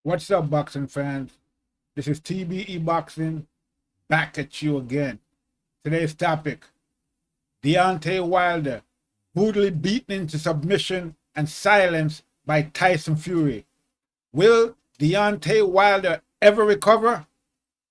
What's up, boxing fans? This is TBE Boxing back at you again. Today's topic: Deontay Wilder brutally beaten into submission and silence by Tyson Fury. Will Deontay Wilder ever recover?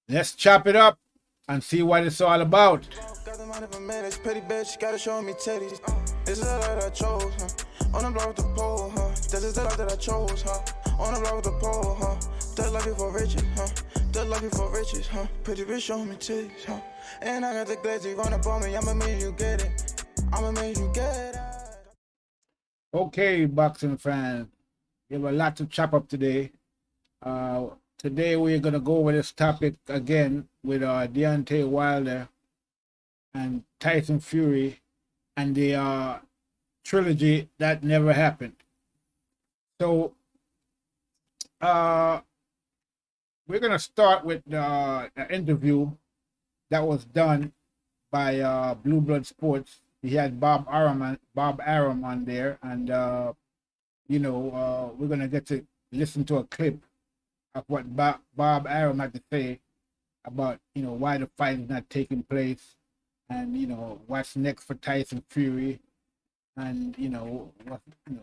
Let's chop it up and see what it's all about. Got the money for minutes, petty bitch, gotta show me titties. This is the life that I chose, huh? On the block with the pole, huh? This is the life that I chose, huh? On the block with the pole, huh? That life for riches, huh? That life for riches, huh? Pretty bitch, show me titties, huh? And I got the glazzy run up on me, I'ma make you get it. I'ma make you get it. Okay, boxing fans, we have a lot to chop up today. Today we're gonna go over this topic again with Deontay Wilder and Tyson Fury and the trilogy that never happened. So we're gonna start with an interview that was done by Blue Blood Sports. He had Bob Arum on there, and we're gonna get to listen to a clip of what Bob Arum had to say about why the fight is not taking place, and what's next for Tyson Fury, and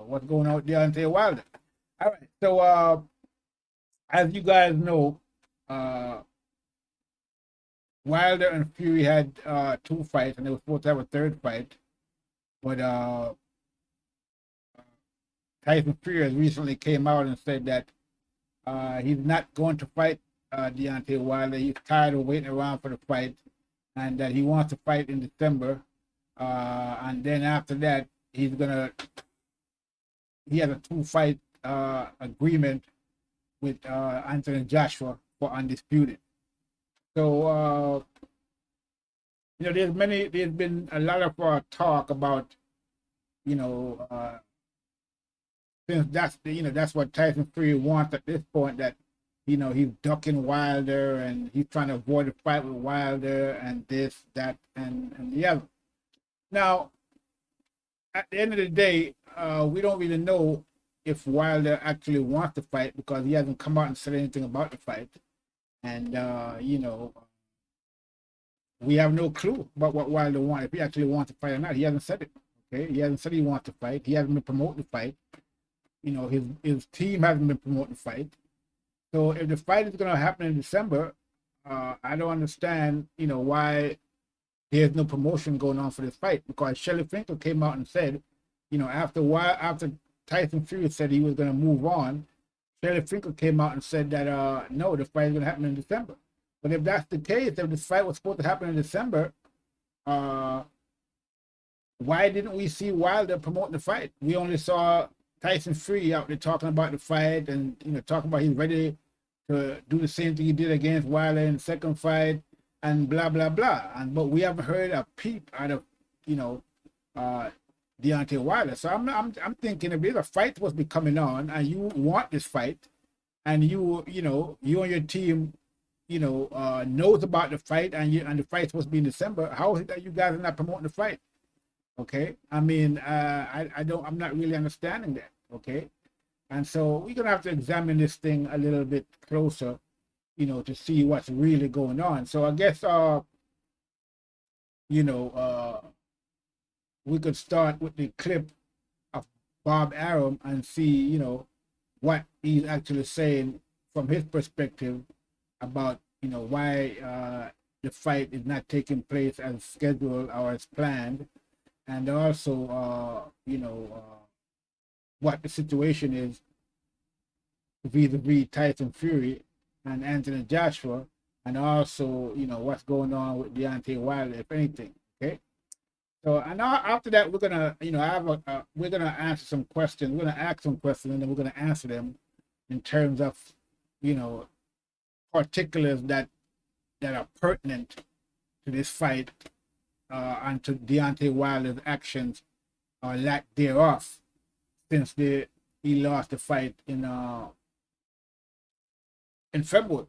what's going on with Deontay Wilder. All right, so as you guys know, Wilder and Fury had two fights, and they were supposed to have a third fight, but Tyson Fury has recently came out and said that he's not going to fight Deontay Wilder. He's tired of waiting around for the fight, and that he wants to fight in December. And then after that, he has a two-fight agreement with Anthony Joshua for undisputed. So there's been a lot of talk about since that's what Tyson Fury wants at this point, that he's ducking Wilder and he's trying to avoid a fight with Wilder and this, that, and the other. Now, at the end of the day, we don't really know if Wilder actually wants to fight because he hasn't come out and said anything about the fight. And we have no clue about what Wilder wants, if he actually wants to fight or not. He hasn't said it. Okay, he hasn't said he wants to fight. He hasn't been promoting the fight. His team hasn't been promoting the fight. So if the fight is going to happen in December, I don't understand, why there's no promotion going on for this fight. Because Shelly Finkel came out and said, after Tyson Fury said he was going to move on, Shelly Finkel came out and said that no, the fight is going to happen in December. But if that's the case, if this fight was supposed to happen in December, why didn't we see Wilder promoting the fight? We only saw Tyson Fury out there talking about the fight and talking about he's ready to do the same thing he did against Wilder in the second fight and blah blah blah. But we haven't heard a peep out of Deontay Wilder. So I'm thinking, if there's a fight supposed to be coming on and you want this fight, and you and your team knows about the fight, and the fight's supposed to be in December, how is it that you guys are not promoting the fight? Okay, I mean, I'm not really understanding that. Okay, and so we're gonna have to examine this thing a little bit closer, to see what's really going on. So I guess we could start with the clip of Bob Arum and see what he's actually saying from his perspective about why the fight is not taking place as scheduled or as planned, and also what the situation is vis-a-vis Tyson Fury and Anthony Joshua, and also what's going on with Deontay Wilder, if anything. Okay, so and now after that we're gonna we're gonna answer some questions. We're gonna ask some questions and then we're gonna answer them in terms of particulars that are pertinent to this fight and to Deontay Wilder's actions or lack thereof since he lost the fight in February.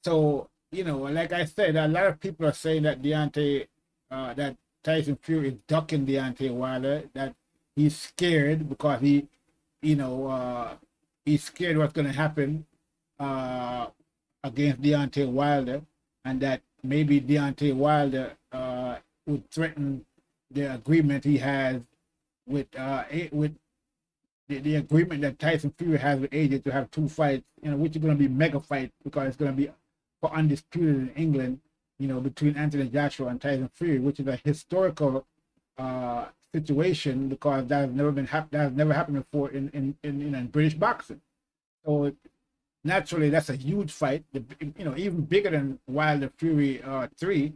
So like I said, a lot of people are saying that that Tyson Fury is ducking Deontay Wilder, that he's scared because he's scared what's going to happen against Deontay Wilder, and that maybe Deontay Wilder would threaten the agreement he has with the agreement that Tyson Fury has with AJ to have 2 fights, which are going to be mega fights because it's going to be for undisputed in England, between Anthony Joshua and Tyson Fury, which is a historical situation because that has never happened before in British boxing. So naturally, that's a huge fight, even bigger than Wilder Fury 3.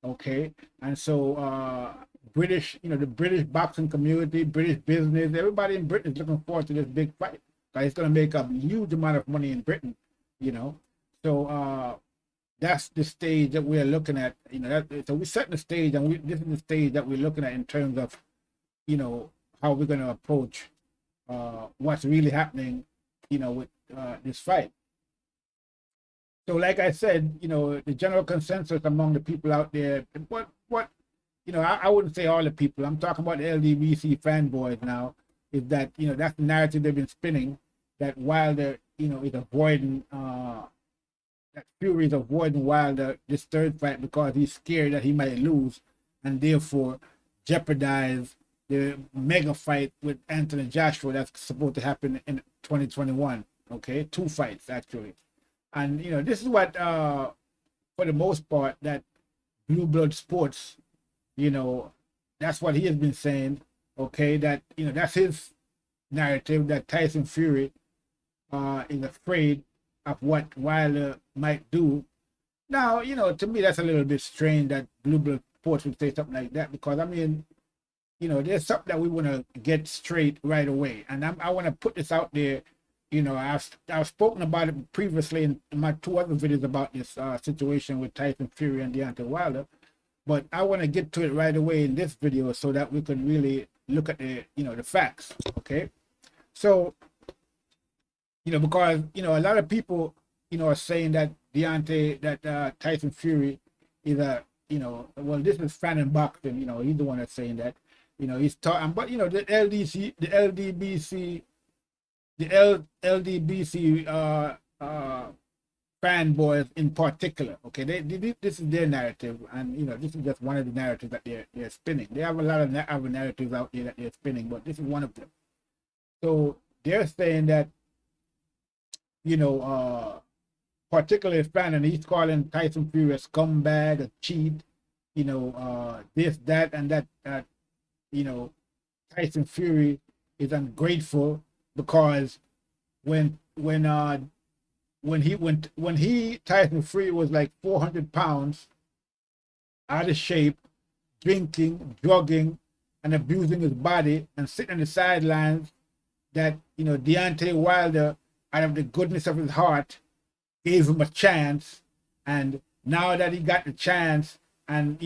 Okay, and so the British boxing community, British business, everybody in Britain is looking forward to this big fight. It's going to make a huge amount of money in Britain, So that's the stage that we're looking at. So we're setting the stage, and this is the stage that we're looking at in terms of, how we're going to approach what's really happening, with this fight. So, like I said, the general consensus among the people out there, I wouldn't say all the people, I'm talking about the LDBC fanboys now, is that, that's the narrative they've been spinning, that Wilder, is avoiding, that Fury is avoiding Wilder this 3rd fight because he's scared that he might lose and therefore jeopardize the mega fight with Anthony Joshua that's supposed to happen in 2021. Okay, 2 fights actually. And, this is what, for the most part, that Blue Blood Sports, that's what he has been saying, okay, that, that's his narrative, that Tyson Fury is afraid of what Wilder might do. Now, to me, that's a little bit strange that Blue Blood Sports would say something like that, because, I mean, there's something that we want to get straight right away. And I want to put this out there. I've spoken about it previously in my 2 other videos about this situation with Tyson Fury and Deontay Wilder, but I want to get to it right away in this video so that we can really look at the the facts. Okay, so because a lot of people are saying that Tyson Fury is a well, this is fan and boxing, he's the one that's saying that, he's talking, but the LDBC fanboys in particular, okay, this is their narrative, and this is just one of the narratives that they're spinning. They have a lot of other narratives out there that they're spinning, but this is one of them. So they're saying that particularly fan, and he's calling Tyson Fury a scumbag, a cheat, this, that, and that Tyson Fury is ungrateful because when Tyson Fury was like 400 pounds, out of shape, drinking, drugging, and abusing his body, and sitting on the sidelines, that Deontay Wilder, out of the goodness of his heart, gave him a chance, and now that he got the chance, and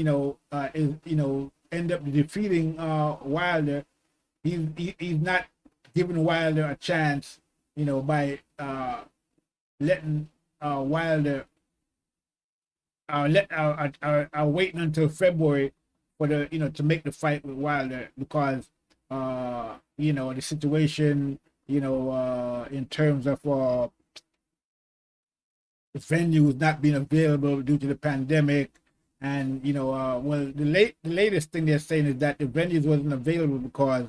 end up defeating Wilder, he's not giving Wilder a chance, by letting Wilder waiting until February for the to make the fight with Wilder, because the situation, in terms of the venues not being available due to the pandemic, and well, the latest thing they're saying is that the venues wasn't available because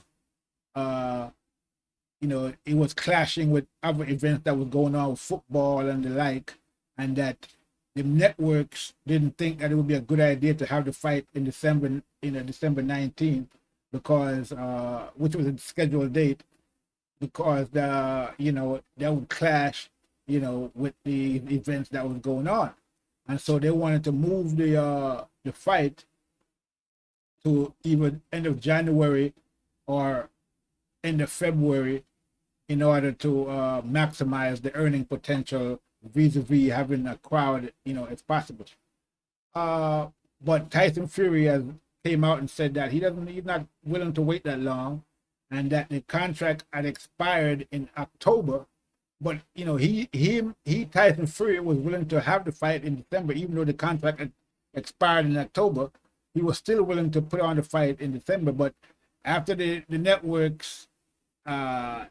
it was clashing with other events that was going on with football and the like, and that the networks didn't think that it would be a good idea to have the fight in December 19th, because which was a scheduled date, because that would clash with the events that was going on, and so they wanted to move the fight to either end of January or end of February, in order to maximize the earning potential vis-a-vis having a crowd, as possible. But Tyson Fury has came out and said that he's not willing to wait that long, and that the contract had expired in October. But Tyson Fury was willing to have the fight in December, even though the contract had expired in October. He was still willing to put on the fight in December. But after the networks and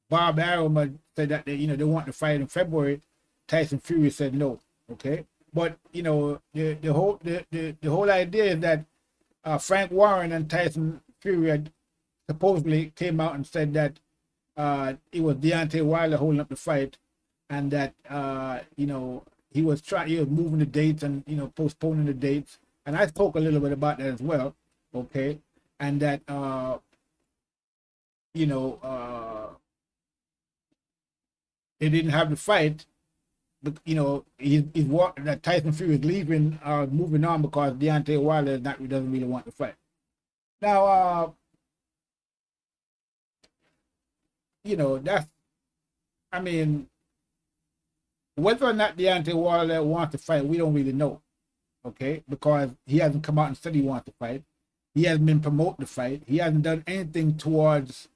Bob Arum had said that they want to fight in February. Tyson Fury said no. Okay, but the whole idea is that Frank Warren and Tyson Fury had supposedly came out and said that it was Deontay Wilder holding up the fight, and that he was moving the dates and postponing the dates. And I spoke a little bit about that as well. Okay, and that they didn't have the fight. But that Tyson Fury is leaving, moving on because Deontay Wilder doesn't really want to fight. Now, whether or not Deontay Wilder wants to fight, we don't really know. Okay, because he hasn't come out and said he wants to fight. He hasn't been promoting the fight. He hasn't done anything towards,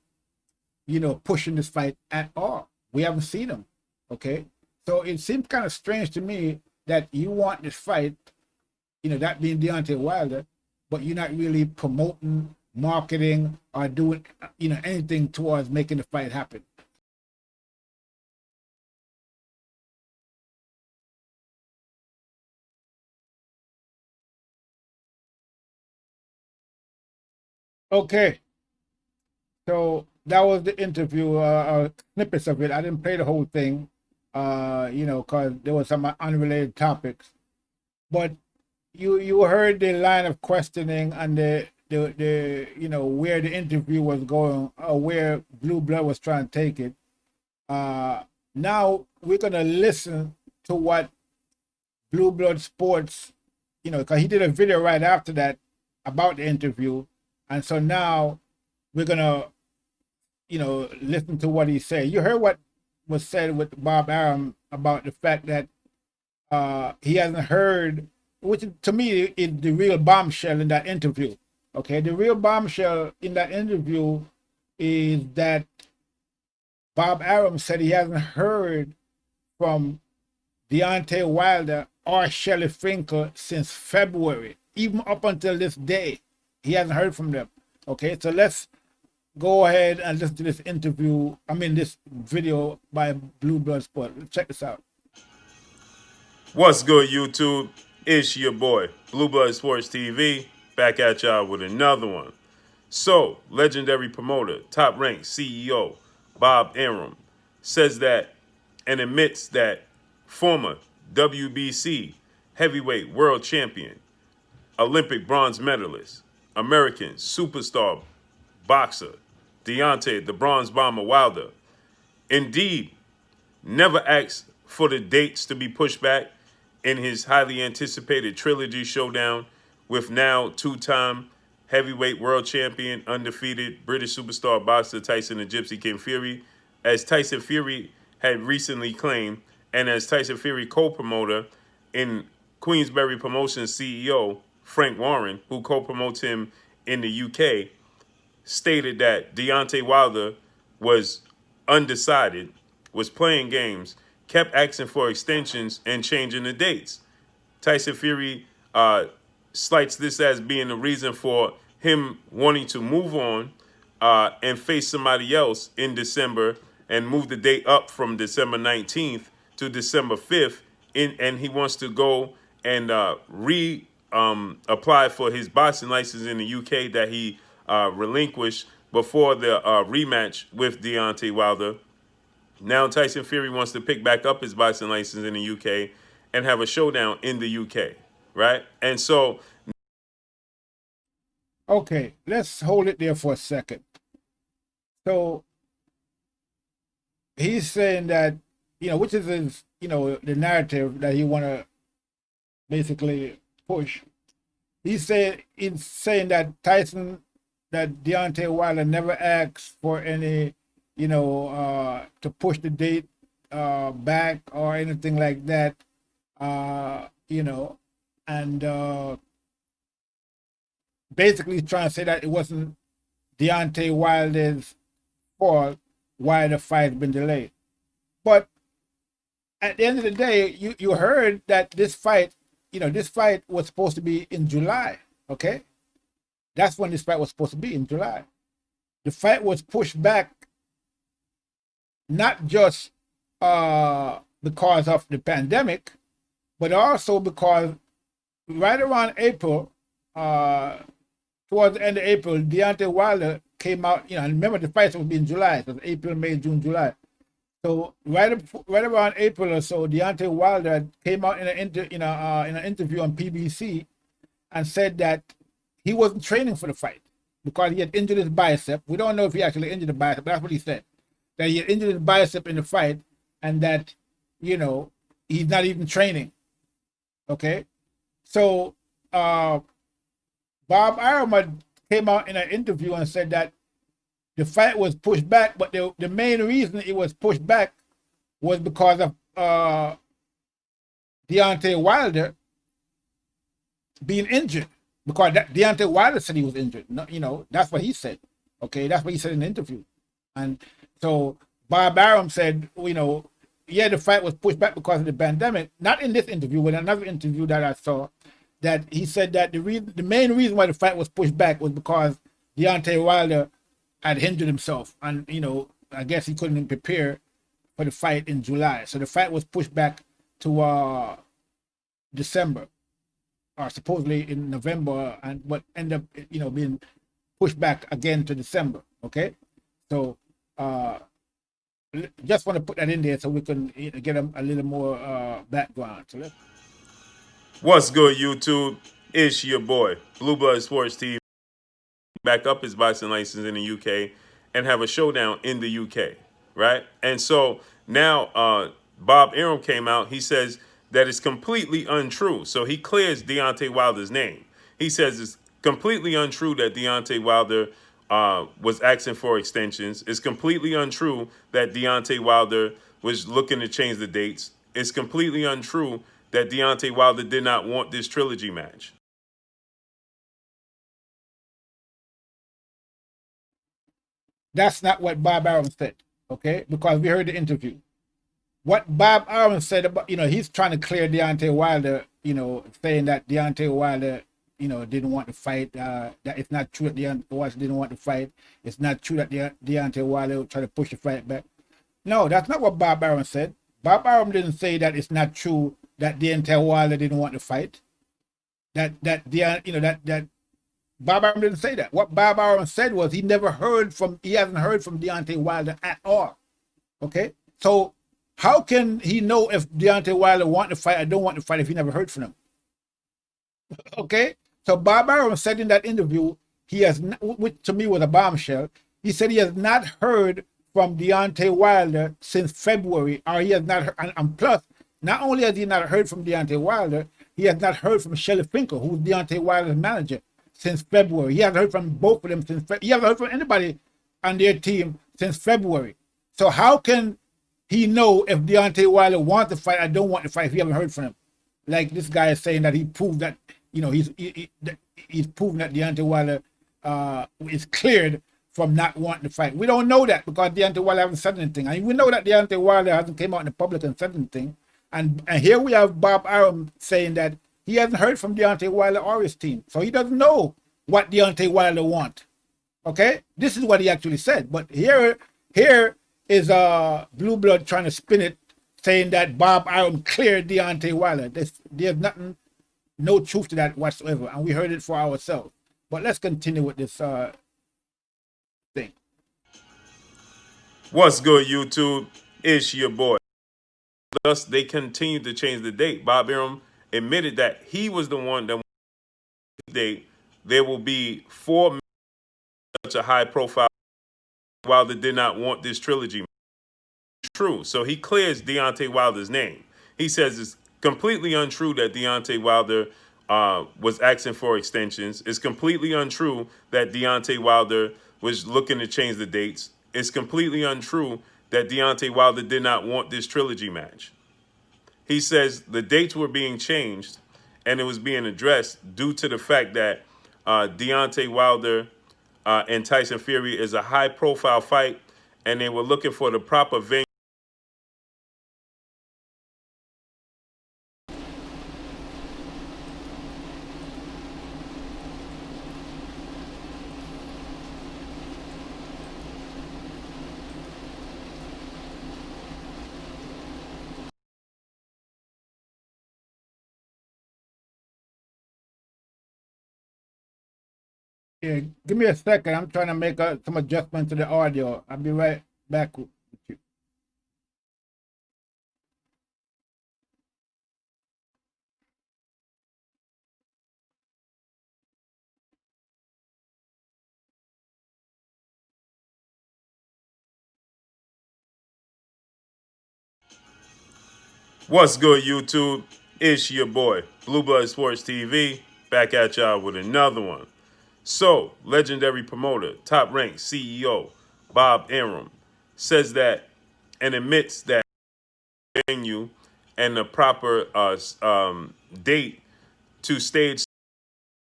pushing this fight at all. We haven't seen him. Okay. So it seems kind of strange to me that you want this fight, that being Deontay Wilder, but you're not really promoting, marketing, or doing, anything towards making the fight happen. Okay. So that was the interview, snippets of it. I didn't play the whole thing. Because there was some unrelated topics, but you heard the line of questioning and the where the interview was going, or where Blue Blood was trying to take it. Now we're gonna listen to what Blue Blood Sports, because he did a video right after that about the interview, and so now we're gonna listen to what he said. You heard what was said with Bob Arum about the fact that he hasn't heard, which to me is the real bombshell in that interview. Okay, the real bombshell in that interview is that Bob Arum said he hasn't heard from Deontay Wilder or Shelly Finkel since February, even up until this day. He hasn't heard from them. Okay, so let's go ahead and listen to this interview. This video by Blue Blood Sport. Check this out. What's good, YouTube? It's your boy, Blue Blood Sports TV, back at y'all with another one. So, legendary promoter, top-ranked CEO, Bob Arum, says that and admits that former WBC heavyweight world champion, Olympic bronze medalist, American superstar boxer, Deontay the Bronze Bomber Wilder, indeed never asked for the dates to be pushed back in his highly anticipated trilogy showdown with now two-time heavyweight world champion, undefeated British superstar boxer Tyson the Gypsy King Fury, as Tyson Fury had recently claimed, and as Tyson Fury co-promoter in Queensberry Promotions CEO Frank Warren, who co-promotes him in the UK, stated that Deontay Wilder was undecided, was playing games, kept asking for extensions and changing the dates. Tyson Fury slights this as being the reason for him wanting to move on and face somebody else in December, and move the date up from December 19th to December 5th. And he wants to go and apply for his boxing license in the UK that he relinquished before the rematch with Deontay Wilder. Now Tyson Fury wants to pick back up his boxing license in the UK and have a showdown in the UK, right? And so... Okay, let's hold it there for a second. So he's saying that, which is his, the narrative that he want to basically push. He's saying that Deontay Wilder never asked for any, to push the date back or anything like that, and basically trying to say that it wasn't Deontay Wilder's fault why the fight's been delayed. But at the end of the day, you heard that this fight, this fight was supposed to be in July, okay? That's when this fight was supposed to be, in July. The fight was pushed back not just because of the pandemic, but also because right around April, towards the end of April, Deontay Wilder came out. And remember the fight was in July, so April, May, June, July. So right around April or so, Deontay Wilder came out in an interview on PBC and said that he wasn't training for the fight because he had injured his bicep. We don't know if he actually injured the bicep, but that's what he said. That he had injured his bicep in the fight and that, he's not even training. Okay? So Bob Arum came out in an interview and said that the fight was pushed back, but the main reason it was pushed back was because of Deontay Wilder being injured. Because Deontay Wilder said he was injured. No, that's what he said. Okay, that's what he said in the interview. And so Bob Arum said, the fight was pushed back because of the pandemic. Not in this interview, but another interview that I saw, that he said that the main reason why the fight was pushed back was because Deontay Wilder had injured himself, and I guess he couldn't prepare for the fight in July. So the fight was pushed back to December, or supposedly in November, but ended up being pushed back again to December. Okay, so just want to put that in there so we can get a little more background. So What's good, YouTube? It's your boy, Blue Blood Sports TV. Back up his boxing license in the UK and have a showdown in the UK, right? And so now Bob Arum came out. He says that it's completely untrue. So he clears Deontay Wilder's name. He says it's completely untrue that Deontay Wilder was asking for extensions. It's completely untrue that Deontay Wilder was looking to change the dates. It's completely untrue that Deontay Wilder did not want this trilogy match. That's not what Bob Arum said, okay? Because we heard the interview. What Bob Arum said about, he's trying to clear Deontay Wilder, saying that Deontay Wilder, didn't want to fight. That it's not true that Deontay Wilder didn't want to fight. It's not true that Deontay Wilder tried to push the fight back. No, that's not what Bob Arum said. Bob Arum didn't say that it's not true that Deontay Wilder didn't want to fight. That Bob Arum didn't say that. What Bob Arum said was he hasn't heard from Deontay Wilder at all. Okay? So how can he know if Deontay Wilder want to fight or don't want to fight if he never heard from him? Okay? So Bob Arum said in that interview, which to me was a bombshell, he said he has not heard from Deontay Wilder since February, or he has not heard, and plus, not only has he not heard from Deontay Wilder, he has not heard from Shelly Finkel, who's Deontay Wilder's manager, since February. He hasn't heard from both of them since February. He hasn't heard from anybody on their team since February. So how can he know if Deontay Wilder wants to fight or don't want to fight if he haven't heard from him? Like this guy is saying that he proved that, he's proven that Deontay Wilder is cleared from not wanting to fight. We don't know that because Deontay Wilder hasn't said anything. And we know that Deontay Wilder hasn't came out in the public and said anything. And here we have Bob Arum saying that he hasn't heard from Deontay Wilder or his team. So he doesn't know what Deontay Wilder wants. Okay? This is what he actually said. But here is Blue Blood trying to spin it, saying that Bob Arum cleared Deontay Wilder. There's no truth to that whatsoever. And we heard it for ourselves. But let's continue with this thing. What's good, YouTube? It's your boy. Thus, they continued to change the date. Bob Arum admitted that he was the one that date. There will be 4 men such a high profile. Wilder did not want this trilogy. True. So he clears Deontay Wilder's name. He says it's completely untrue that Deontay Wilder was asking for extensions. It's completely untrue that Deontay Wilder was looking to change the dates. It's completely untrue that Deontay Wilder did not want this trilogy match. He says the dates were being changed and it was being addressed due to the fact that Deontay Wilder and Tyson Fury is a high-profile fight, and they were looking for the proper venue. Yeah, give me a second. I'm trying to make some adjustment to the audio. I'll be right back with you. What's good, YouTube? It's your boy, Blue Blood Sports TV, back at y'all with another one. So, legendary promoter, top ranked CEO, Bob Arum, says that and admits that venue and the proper date to stage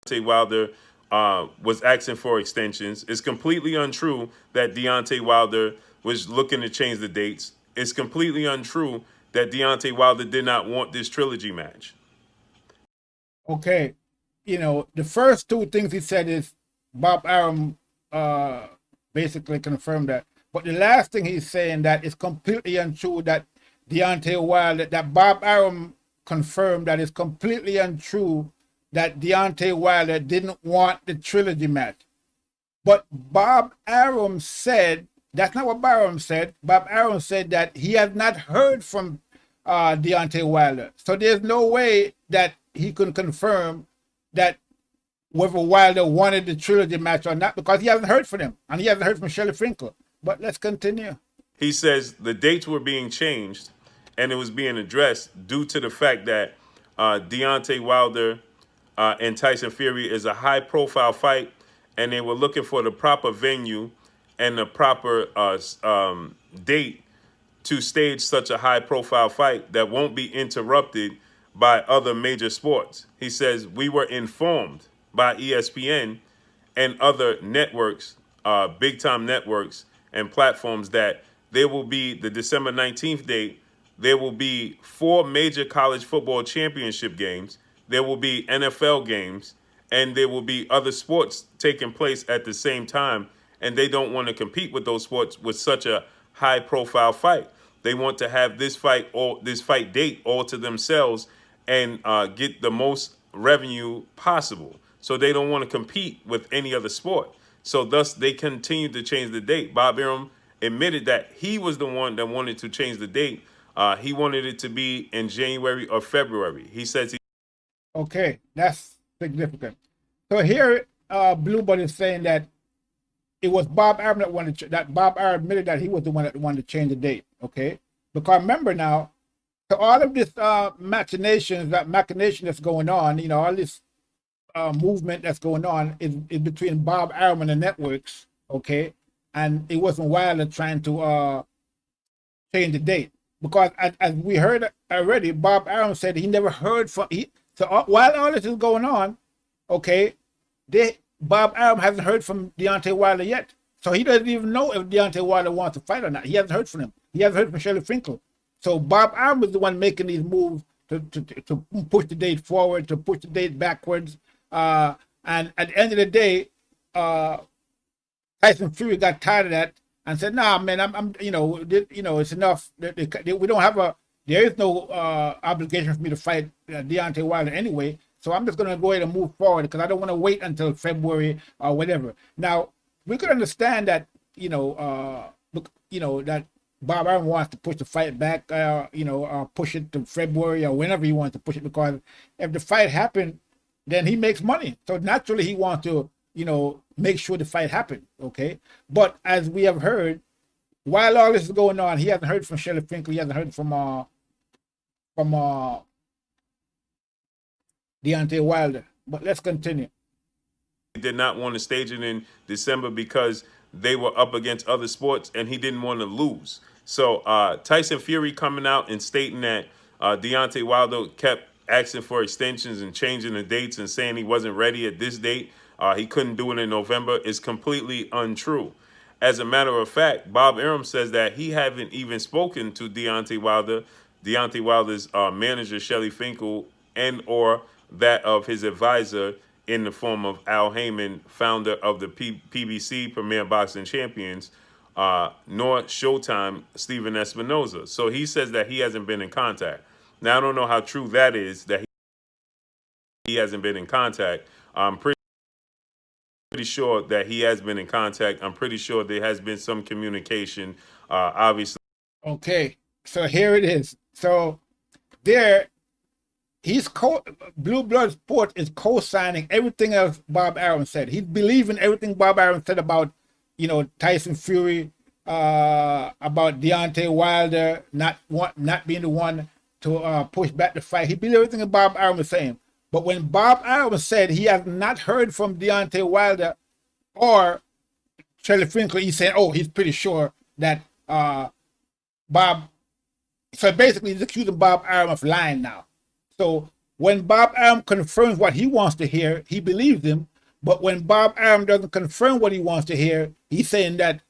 Deontay Wilder was asking for extensions. It's completely untrue that Deontay Wilder was looking to change the dates. It's completely untrue that Deontay Wilder did not want this trilogy match. Okay. The first two things he said is Bob Arum basically confirmed that. But the last thing he's saying that is completely untrue that Deontay Wilder, that Bob Arum confirmed that it's completely untrue that Deontay Wilder didn't want the trilogy match. But Bob Arum said, that's not what Bob Arum said. Bob Arum said that he has not heard from Deontay Wilder. So there's no way that he can confirm that whether Wilder wanted the trilogy match or not, because he hasn't heard from him, and he hasn't heard from Shelley Finkel. But let's continue. He says the dates were being changed and it was being addressed due to the fact that Deontay Wilder and Tyson Fury is a high profile fight, and they were looking for the proper venue and the proper date to stage such a high profile fight that won't be interrupted by other major sports. He says, we were informed by ESPN and other networks, big time networks and platforms, that there will be the December 19th date. There will be 4 major college football championship games. There will be NFL games, and there will be other sports taking place at the same time. And they don't want to compete with those sports with such a high profile fight. They want to have this fight date all to themselves and get the most revenue possible. So they don't want to compete with any other sport. So thus they continue to change the date. Bob Arum admitted that he was the one that wanted to change the date. He wanted it to be in January or February. He says Okay, that's significant. So here, Blue Blood is saying that it was Bob Arum that wanted that Bob Arum admitted that he was the one that wanted to change the date. Okay, because remember now, so all of this machination that's going on, all this movement that's going on is between Bob Arum and the networks. Okay, and it wasn't Wilder trying to change the date, because as we heard already, Bob Arum said he never heard from so while all this is going on, okay, Bob Arum hasn't heard from Deontay Wilder yet. So he doesn't even know if Deontay Wilder wants to fight or not. He hasn't heard from him. He hasn't heard from Shelley Finkel. So Bob Arum is the one making these moves to push the date forward, to push the date backwards. And at the end of the day, Tyson Fury got tired of that and said, "Nah, man, I'm it's enough. We don't have there is no obligation for me to fight Deontay Wilder anyway. So I'm just going to go ahead and move forward because I don't want to wait until February or whatever." Now we could understand that that Bob Arum wants to push the fight back, push it to February or whenever he wants to push it, because if the fight happened, then he makes money. So naturally he wants to make sure the fight happened. Okay, but as we have heard, while all this is going on, he hasn't heard from Shelley Finkel. He hasn't heard from Deontay Wilder. But let's continue. he did not want to stage it in December because they were up against other sports and he didn't want to lose. So Tyson Fury coming out and stating that Deontay Wilder kept asking for extensions and changing the dates and saying he wasn't ready at this date, he couldn't do it in November, is completely untrue. As a matter of fact, Bob Arum says that he haven't even spoken to Deontay Wilder's manager, Shelley Finkel, and or that of his advisor in the form of Al Heyman, founder of the PBC, Premier Boxing Champions, nor Showtime, Steven Espinoza. So he says that he hasn't been in contact. Now, I don't know how true that is, that he hasn't been in contact. I'm pretty pretty sure that he has been in contact. I'm pretty sure there has been some communication. Obviously. Okay, so here it is. So there, Blue Blood Sport is co-signing everything else Bob Arum said. He's believing everything Bob Arum said about, Tyson Fury, about Deontay Wilder not being the one to push back the fight. He believes everything that Bob Arum is saying. But when Bob Arum said he has not heard from Deontay Wilder or Shelley Finkel, he's saying, oh, he's pretty sure that Bob. So basically, he's accusing Bob Arum of lying now. So when Bob Arum confirms what he wants to hear, he believes him. But when Bob Arum doesn't confirm what he wants to hear, he's saying that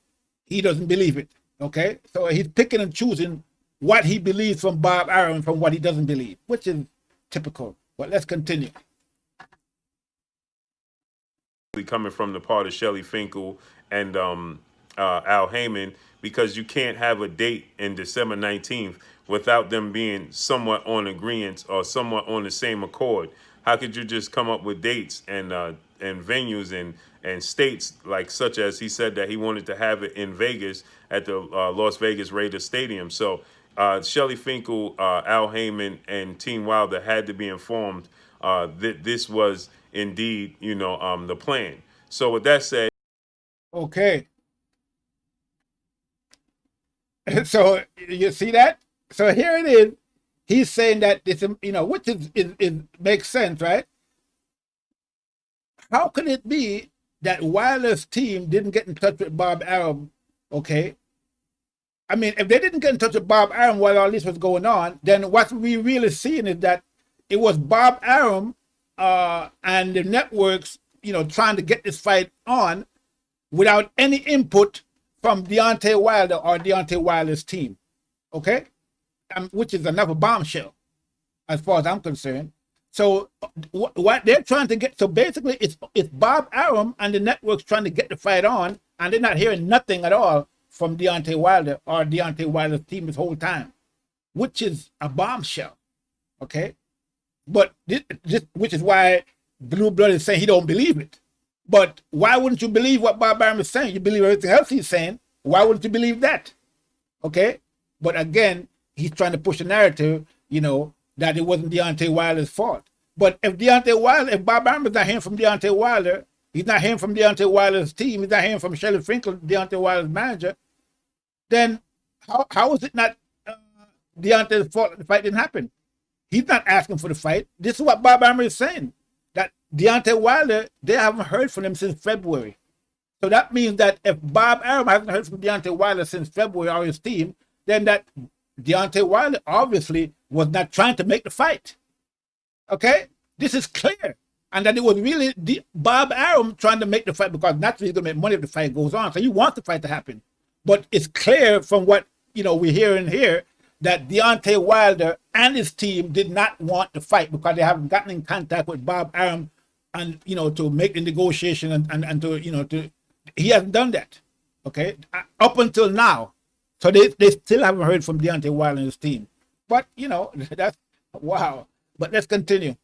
he doesn't believe it. Okay? So he's picking and choosing what he believes from Bob Arum from what he doesn't believe, which is typical. But let's continue. Coming from the part of Shelley Finkel and Al Heyman, because you can't have a date in December 19th without them being somewhat on agreement or somewhat on the same accord. How could you just come up with dates and venues and states, like such as he said that he wanted to have it in Vegas at the Las Vegas Raiders Stadium? So Shelley Finkel, Al Heyman, and Team Wilder had to be informed that this was indeed, the plan. So with that said, okay. So you see that? So here it is. He's saying that this, which is makes sense, right? How can it be that Wilder's team didn't get in touch with Bob Arum? Okay. I mean, if they didn't get in touch with Bob Arum while all this was going on, then what we really seeing is that it was Bob Arum and the networks, trying to get this fight on without any input from Deontay Wilder or Deontay Wilder's team, okay? Which is another bombshell, as far as I'm concerned. So what they're trying to get, so basically it's Bob Arum and the networks trying to get the fight on, and they're not hearing nothing at all from Deontay Wilder or Deontay Wilder's team this whole time, which is a bombshell, okay? But this which is why Blue Blood is saying he don't believe it. But why wouldn't you believe what Bob Arum is saying? You believe everything else he's saying. Why wouldn't you believe that? Okay? But again, he's trying to push a narrative, that it wasn't Deontay Wilder's fault. But if Bob Arum is not hearing from Deontay Wilder, he's not hearing from Deontay Wilder's team, he's not hearing from Shelley Finkel, Deontay Wilder's manager, then how is it not Deontay's fault that the fight didn't happen? He's not asking for the fight. This is what Bob Arum is saying. That Deontay Wilder, they haven't heard from him since February. So that means that if Bob Arum hasn't heard from Deontay Wilder since February or his team, then that Deontay Wilder obviously was not trying to make the fight. Okay? This is clear. And that it was really Bob Arum trying to make the fight because naturally he's going to make money if the fight goes on. So he wants the fight to happen. But it's clear from what, we're hearing here that Deontay Wilder and his team did not want the fight because they haven't gotten in contact with Bob Arum and, to make the negotiation and to, he hasn't done that, okay, up until now. So they still haven't heard from Deontay Wilder and his team. But, that's, wow. But let's continue.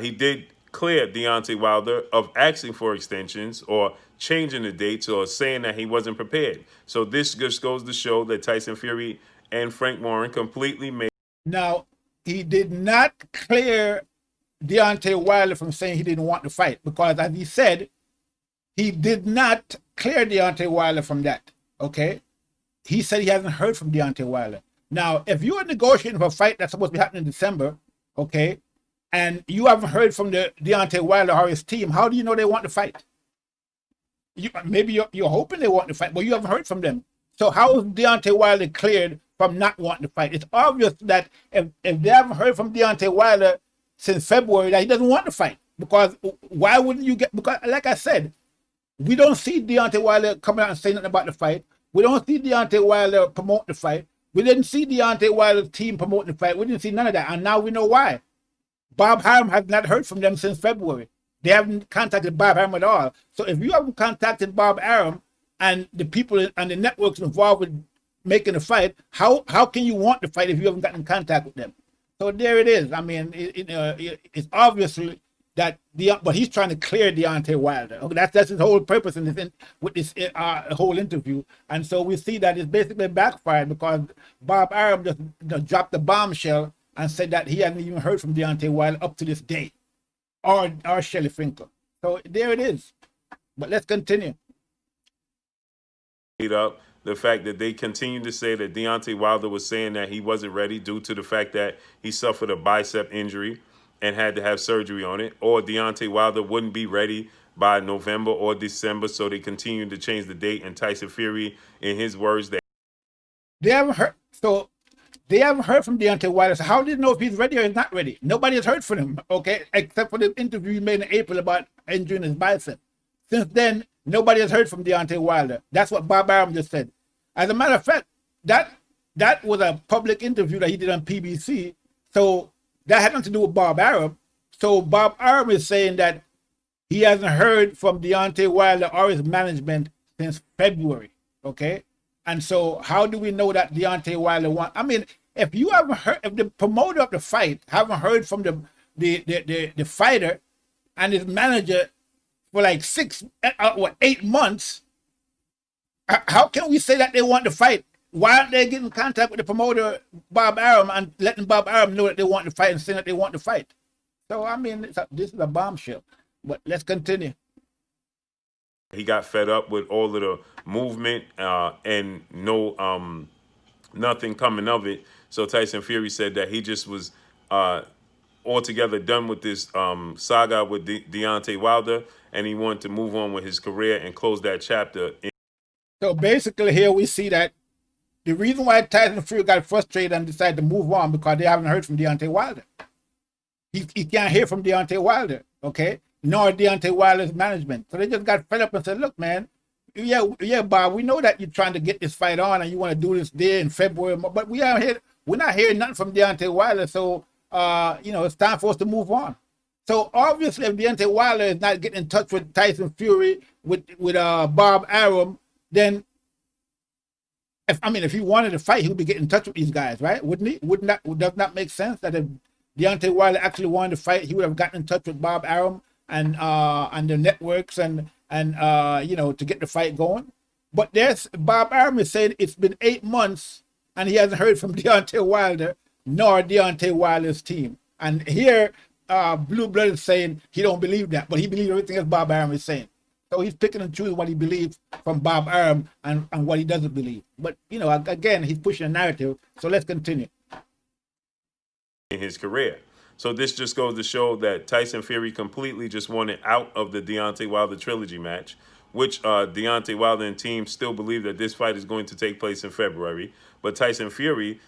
He did clear Deontay Wilder of asking for extensions or changing the dates or saying that he wasn't prepared. So this just goes to show that Tyson Fury and Frank Warren completely made. Now, he did not clear Deontay Wilder from saying he didn't want to fight because, as he said, he did not clear Deontay Wilder from that, okay? He said he hasn't heard from Deontay Wilder. Now, if you are negotiating for a fight that's supposed to be happening in December, okay, and you haven't heard from the Deontay Wilder or his team, how do you know they want to fight? Maybe you're hoping they want to fight, but you haven't heard from them. So how is Deontay Wilder cleared from not wanting to fight? It's obvious that if they haven't heard from Deontay Wilder since February that he doesn't want to fight. Because why wouldn't you get, because like I said, we don't see Deontay Wilder coming out and saying nothing about the fight. We don't see Deontay Wilder promote the fight. We didn't see Deontay Wilder's team promoting the fight. We didn't see none of that. And now we know why. Bob Arum has not heard from them since February. They haven't contacted Bob Arum at all. So if you haven't contacted Bob Arum and the people and the networks involved with making the fight, how can you want the fight if you haven't gotten in contact with them? So there it is. I mean, it's obviously but he's trying to clear Deontay Wilder. Okay, that's his whole purpose in this with this whole interview. And so we see that it's basically backfired because Bob Arum just dropped the bombshell and said that he hadn't even heard from Deontay Wilder up to this day, or Shelly Finkel. So there it is. But let's continue. Up the fact that they continue to say that Deontay Wilder was saying that he wasn't ready due to the fact that he suffered a bicep injury and had to have surgery on it, or Deontay Wilder wouldn't be ready by November or December, so they continue to change the date. And Tyson Fury, in his words, that they haven't heard. So they haven't heard from Deontay Wilder. So how do you know if he's ready or he's not ready? Nobody has heard from him, okay, except for the interview he made in April about injuring his bicep. Since then, nobody has heard from Deontay Wilder. That's what Bob Arum just said. As a matter of fact, that was a public interview that he did on PBC. So that had nothing to do with Bob Arum. So Bob Arum is saying that he hasn't heard from Deontay Wilder or his management since February, okay? And so how do we know that Deontay Wilder won? I mean, if you haven't heard, if the promoter of the fight haven't heard from the fighter and his manager for like 8 months, how can we say that they want to fight? Why aren't they getting in contact with the promoter, Bob Arum, and letting Bob Arum know that they want to fight and saying that they want to fight? So, I mean, this is a bombshell. But let's continue. he got fed up with all of the movement and nothing coming of it. So Tyson Fury said that he just was altogether done with this saga with Deontay Wilder, and he wanted to move on with his career and close that chapter. So basically here we see that the reason why Tyson Fury got frustrated and decided to move on because they haven't heard from Deontay Wilder. He can't hear from Deontay Wilder, okay? Nor Deontay Wilder's management. So they just got fed up and said, look, man, yeah, Bob, we know that you're trying to get this fight on and you want to do this there in February, but we're not hearing nothing from Deontay Wilder, so it's time for us to move on. So obviously if Deontay Wilder is not getting in touch with Tyson Fury, with Bob Arum, then if he wanted to fight, he would be getting in touch with these guys, right? Wouldn't he? Does not make sense that if Deontay Wilder actually wanted to fight, he would have gotten in touch with Bob Arum and the networks and to get the fight going. But there's Bob Arum is saying it's been 8 months and he hasn't heard from Deontay Wilder nor Deontay Wilder's team. And here Blue Blood is saying he don't believe that, but he believes everything else Bob Arum is saying. So he's picking and choosing what he believes from Bob Arum and what he doesn't believe. But again, he's pushing a narrative. So let's continue. In his career. So this just goes to show that Tyson Fury completely just wanted out of the Deontay Wilder trilogy match, which Deontay Wilder and team still believe that this fight is going to take place in February. But Tyson Fury...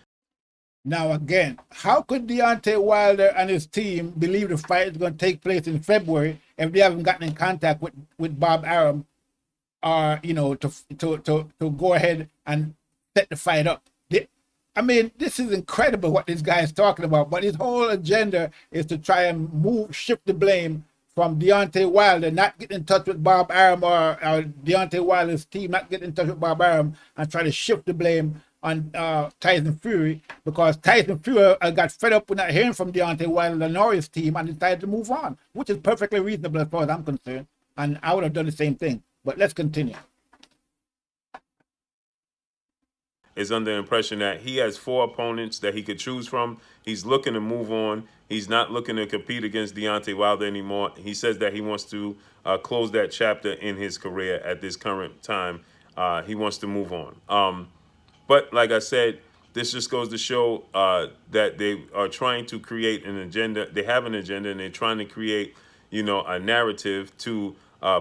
Now again, how could Deontay Wilder and his team believe the fight is going to take place in February if they haven't gotten in contact with Bob Arum or, to go ahead and set the fight up? This is incredible what this guy is talking about, but his whole agenda is to try and shift the blame from Deontay Wilder, not get in touch with Bob Arum or Deontay Wilder's team, not get in touch with Bob Arum and try to shift the blame on Tyson Fury, because Tyson Fury got fed up with not hearing from Deontay Wilder nor his team and decided to move on, which is perfectly reasonable as far as I'm concerned, and I would have done the same thing. But let's continue. Is under the impression that he has 4 opponents that he could choose from. He's looking to move on. He's not looking to compete against Deontay Wilder anymore. He says that he wants to close that chapter in his career at this current time. He wants to move on. But like I said, this just goes to show that they are trying to create an agenda. They have an agenda, and they're trying to create, a narrative to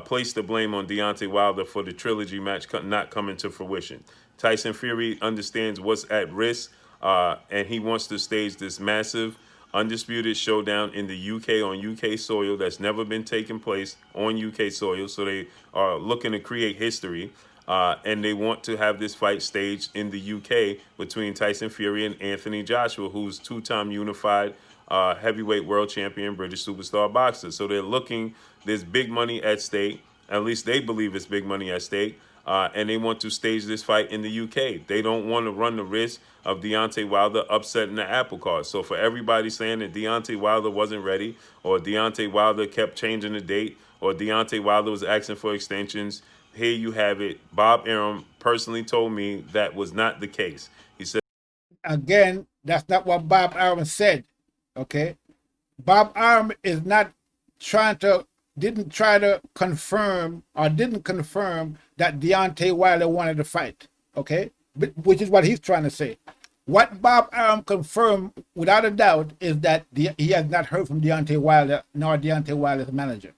place the blame on Deontay Wilder for the trilogy match not coming to fruition. Tyson Fury understands what's at risk, and he wants to stage this massive, undisputed showdown in the UK on UK soil that's never been taking place on UK soil. So they are looking to create history, and they want to have this fight staged in the UK between Tyson Fury and Anthony Joshua, who's 2-time unified heavyweight world champion, British superstar boxer. So they're looking, there's big money at stake. At least they believe it's big money at stake. and they want to stage this fight in the UK. They don't want to run the risk of Deontay Wilder upsetting the apple cart. So for everybody saying that Deontay Wilder wasn't ready, or Deontay Wilder kept changing the date, or Deontay Wilder was asking for extensions, here you have it. Bob Arum personally told me that was not the case. He said, again, that's not what Bob Arum said. Okay, Bob Arum is not didn't try to confirm or didn't confirm that Deontay Wilder wanted to fight. Okay, which is what he's trying to say. What Bob Arum confirmed without a doubt is that he has not heard from Deontay Wilder nor Deontay Wilder's manager.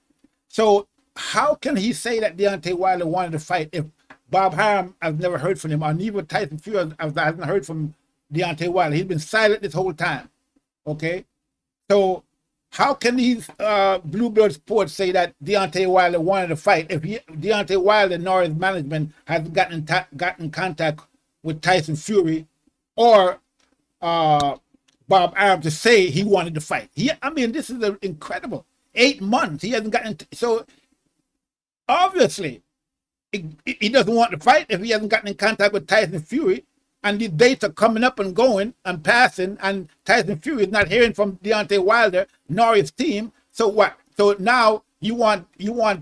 So how can he say that Deontay Wilder wanted to fight if Bob Arum has never heard from him, or neither Tyson Fury hasn't heard from Deontay Wilder? He's been silent this whole time. Okay, so how can these Blue Blood Sports say that Deontay Wilder wanted to fight if Deontay Wilder nor his management has gotten in contact with Tyson Fury or Bob Arum to say he wanted to fight? I mean, this is incredible. 8 months he hasn't gotten. So obviously, he doesn't want to fight if he hasn't gotten in contact with Tyson Fury. And the dates are coming up and going and passing, and Tyson Fury is not hearing from Deontay Wilder nor his team. So what? So now you want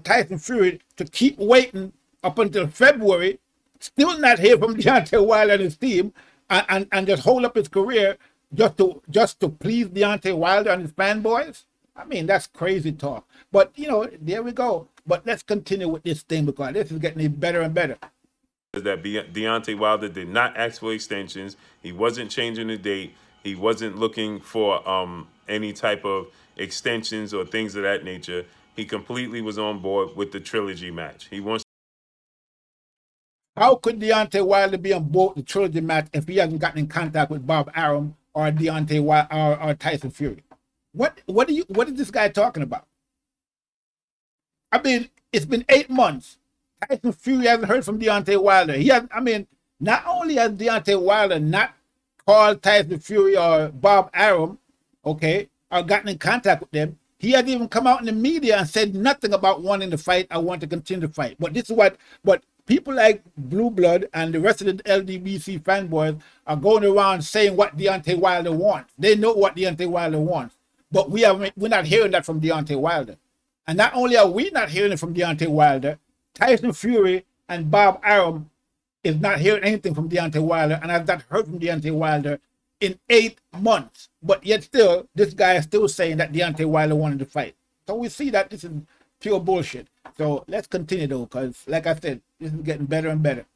Tyson Fury to keep waiting up until February, still not hear from Deontay Wilder and his team, and just hold up his career just to please Deontay Wilder and his fanboys? I mean, that's crazy talk. But you know, there we go. But let's continue with this thing because this is getting better and better. That Deontay Wilder did not ask for extensions. He wasn't changing the date. He wasn't looking for any type of extensions or things of that nature. He completely was on board with the trilogy match. He wants. How could Deontay Wilder be on board with the trilogy match if he hasn't gotten in contact with Bob Arum or Deontay Wilder or Tyson Fury? What is this guy talking about? I mean, it's been 8 months. Tyson Fury hasn't heard from Deontay Wilder. Not only has Deontay Wilder not called Tyson Fury or Bob Arum, okay, or gotten in contact with them, he hasn't even come out in the media and said nothing about wanting to fight or want to continue to fight. But this is what people like Blue Blood and the rest of the LDBC fanboys are going around saying what Deontay Wilder wants. They know what Deontay Wilder wants, but we're not hearing that from Deontay Wilder. And not only are we not hearing it from Deontay Wilder, Tyson Fury and Bob Arum is not hearing anything from Deontay Wilder and has not heard from Deontay Wilder in 8 months. But yet still, this guy is still saying that Deontay Wilder wanted to fight. So we see that this is pure bullshit. So let's continue though, because like I said, this is getting better and better.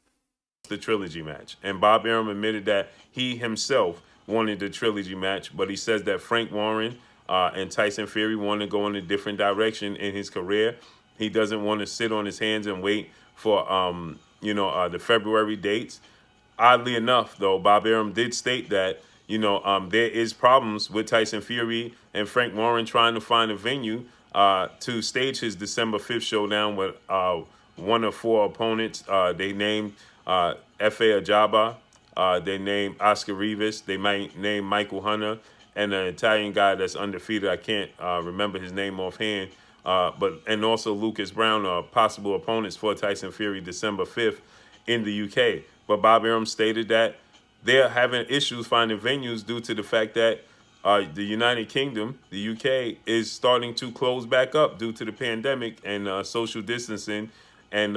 The trilogy match. And Bob Arum admitted that he himself wanted the trilogy match, but he says that Frank Warren and Tyson Fury want to go in a different direction in his career. He doesn't want to sit on his hands and wait for, the February dates. Oddly enough, though, Bob Arum did state that, there is problems with Tyson Fury and Frank Warren trying to find a venue to stage his December 5th showdown with one of 4 opponents. They named F.A. Ajaba. They named Oscar Rivas. They might name Michael Hunter and an Italian guy that's undefeated. I can't remember his name offhand. And also Lucas Brown are possible opponents for Tyson Fury December 5th in the UK. But Bob Arum stated that they're having issues finding venues due to the fact that the United Kingdom, the UK, is starting to close back up due to the pandemic and social distancing and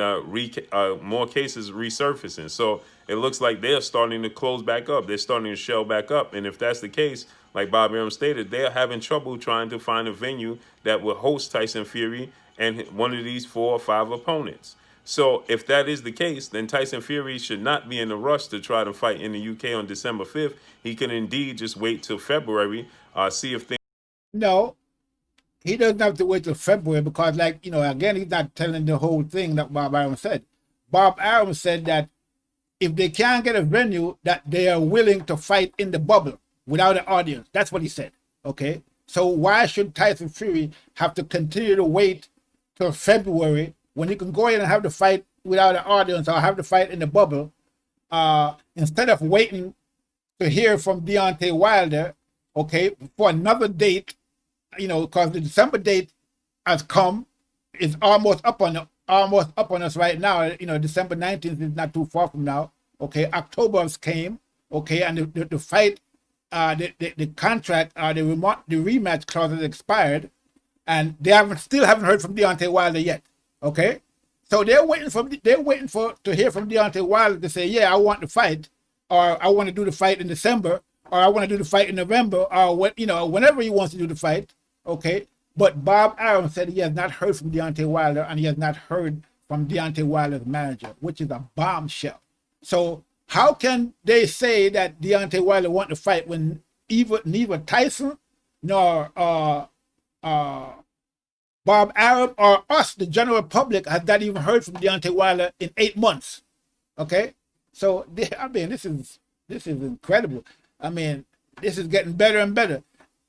more cases resurfacing. So it looks like they're starting to close back up. They're starting to shell back up. And if that's the case, like Bob Arum stated, they're having trouble trying to find a venue that will host Tyson Fury and one of these 4 or 5 opponents. So if that is the case, then Tyson Fury should not be in a rush to try to fight in the UK on December 5th. He can indeed just wait till February, see if things... No, he doesn't have to wait till February because, again, he's not telling the whole thing that Bob Arum said. Bob Arum said that if they can't get a venue, that they are willing to fight in the bubble without an audience. That's what he said, okay? So why should Tyson Fury have to continue to wait till February when he can go in and have the fight without an audience or have the fight in the bubble instead of waiting to hear from Deontay Wilder, okay, for another date, because the December date has come, is almost up on almost up on us right now. You know, December 19th is not too far from now. Okay, October's came. Okay, and the fight, the contract, the rematch clause has expired, and still haven't heard from Deontay Wilder yet. Okay, so they're waiting to hear from Deontay Wilder to say, yeah, I want to fight, or I want to do the fight in December, or I want to do the fight in November, or what, you know, whenever he wants to do the fight. Okay, but Bob Arum said he has not heard from Deontay Wilder, and he has not heard from Deontay Wilder's manager, which is a bombshell. So how can they say that Deontay Wilder want to fight when neither Tyson nor Bob Arum or us, the general public, has not even heard from Deontay Wilder in 8 months? Okay, so I mean, this is incredible. I mean, this is getting better and better.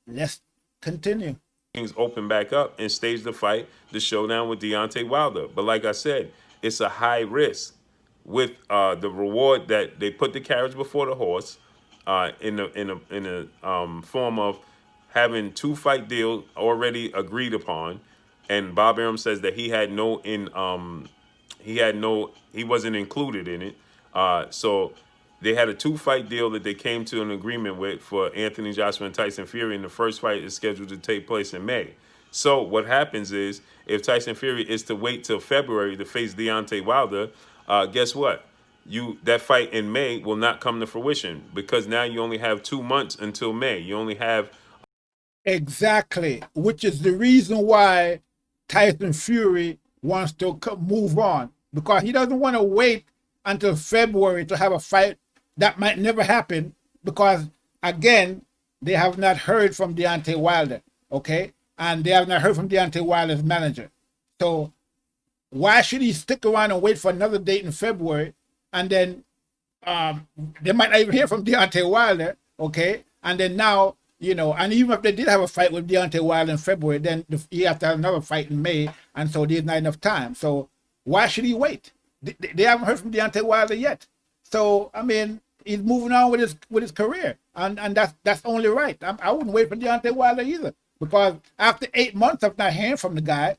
Let's continue. Things open back up and stage the fight, the showdown with Deontay Wilder. But like I said, it's a high risk with the reward that they put the carriage before the horse in a form of having 2 fight deals already agreed upon, and Bob Arum says that he wasn't included in it. So they had a 2 fight deal that they came to an agreement with for Anthony Joshua and Tyson Fury, and the first fight is scheduled to take place in May. So what happens is, if Tyson Fury is to wait till February to face Deontay Wilder, guess what? That fight in May will not come to fruition, because now you only have 2 months until May. You only have... Exactly, which is the reason why Tyson Fury wants to move on, because he doesn't want to wait until February to have a fight that might never happen, because again, they have not heard from Deontay Wilder, okay? And they have not heard from Deontay Wilder's manager. So why should he stick around and wait for another date in February, and then they might not even hear from Deontay Wilder, okay? And then now, you know, and even if they did have a fight with Deontay Wilder in February, then you have to have another fight in May, and so there's not enough time. So why should he wait? They haven't heard from Deontay Wilder yet. So I mean, he's moving on with his career, and that's only right. I wouldn't wait for Deontay Wilder either, because after 8 months of not hearing from the guy's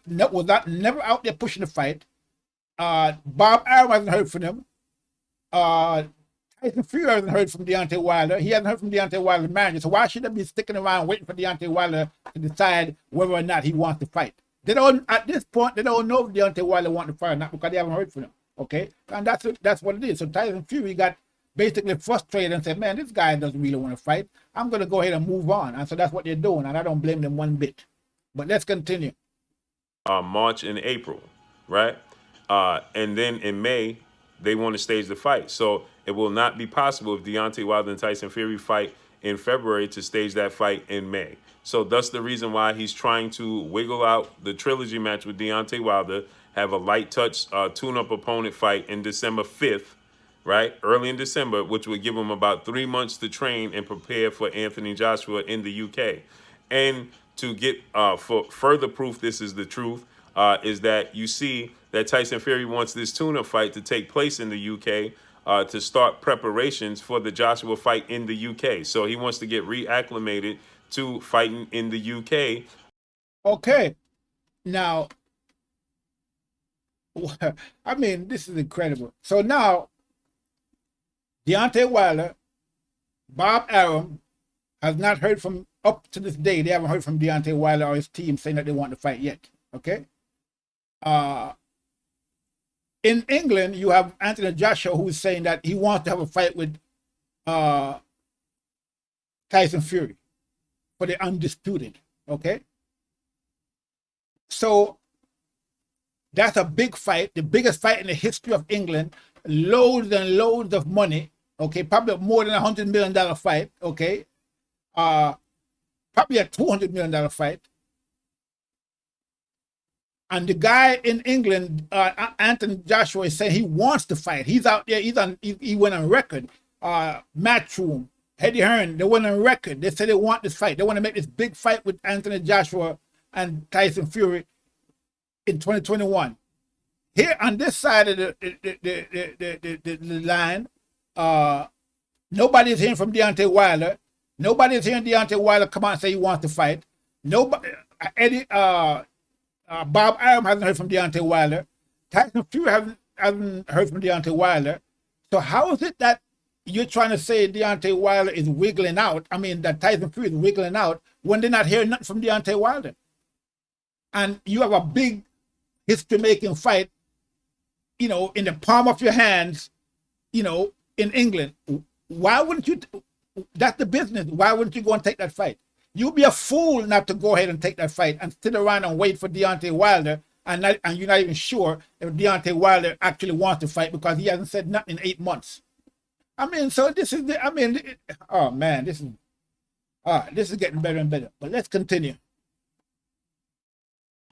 never out there pushing the fight. Bob Arum hasn't heard from him. Tyson Fury hasn't heard from Deontay Wilder. He hasn't heard from Deontay Wilder's manager. So why should they be sticking around waiting for Deontay Wilder to decide whether or not he wants to fight? At this point, they don't know if Deontay Wilder wants to fight or not, because they haven't heard from him. Okay, and that's what it is. So Tyson Fury got basically frustrated and said, "Man, this guy doesn't really want to fight. I'm going to go ahead and move on." And so that's what they're doing, and I don't blame them one bit. But let's continue. March and April, right? And then in May, they want to stage the fight. So it will not be possible if Deontay Wilder and Tyson Fury fight in February to stage that fight in May. So that's the reason why he's trying to wiggle out the trilogy match with Deontay Wilder, have a light touch tune-up opponent fight in December 5th, right? Early in December, which would give him about 3 months to train and prepare for Anthony Joshua in the UK. And to get for further proof this is the truth, is that you see that Tyson Fury wants this tune-up fight to take place in the UK to start preparations for the Joshua fight in the UK. So he wants to get reacclimated to fighting in the UK. Okay. Now, I mean, this is incredible. So now, Deontay Wilder, Bob Arum has not heard from, up to this day, they haven't heard from Deontay Wilder or his team saying that they want to fight yet. Okay? In England, you have Anthony Joshua, who is saying that he wants to have a fight with Tyson Fury for the undisputed. Okay? So that's a big fight, the biggest fight in the history of England. Loads and loads of money. Okay, probably more than $100 million fight. Okay, probably a $200 million fight. And the guy in England, Anthony Joshua, is saying he wants to fight. He's out there. He went on record. Matchroom, Eddie Hearn, they went on record. They said they want this fight. They want to make this big fight with Anthony Joshua and Tyson Fury in 2021. Here on this side of the line, nobody is hearing from Deontay Wilder. Nobody is hearing Deontay Wilder come out and say he wants to fight. Nobody, Bob Arum hasn't heard from Deontay Wilder. Tyson Fury hasn't heard from Deontay Wilder. So how is it that you're trying to say Deontay Wilder is wiggling out? I mean, that Tyson Fury is wiggling out when they're not hearing nothing from Deontay Wilder. And you have a big history-making fight, you know, in the palm of your hands, you know, in England. Why wouldn't you? That's the business. Why wouldn't you go and take that fight? You'd be a fool not to go ahead and take that fight and sit around and wait for Deontay Wilder, and you're not even sure if Deontay Wilder actually wants to fight because he hasn't said nothing in 8 months. I mean, so this is the, I mean, oh man, this is getting better and better. But let's continue.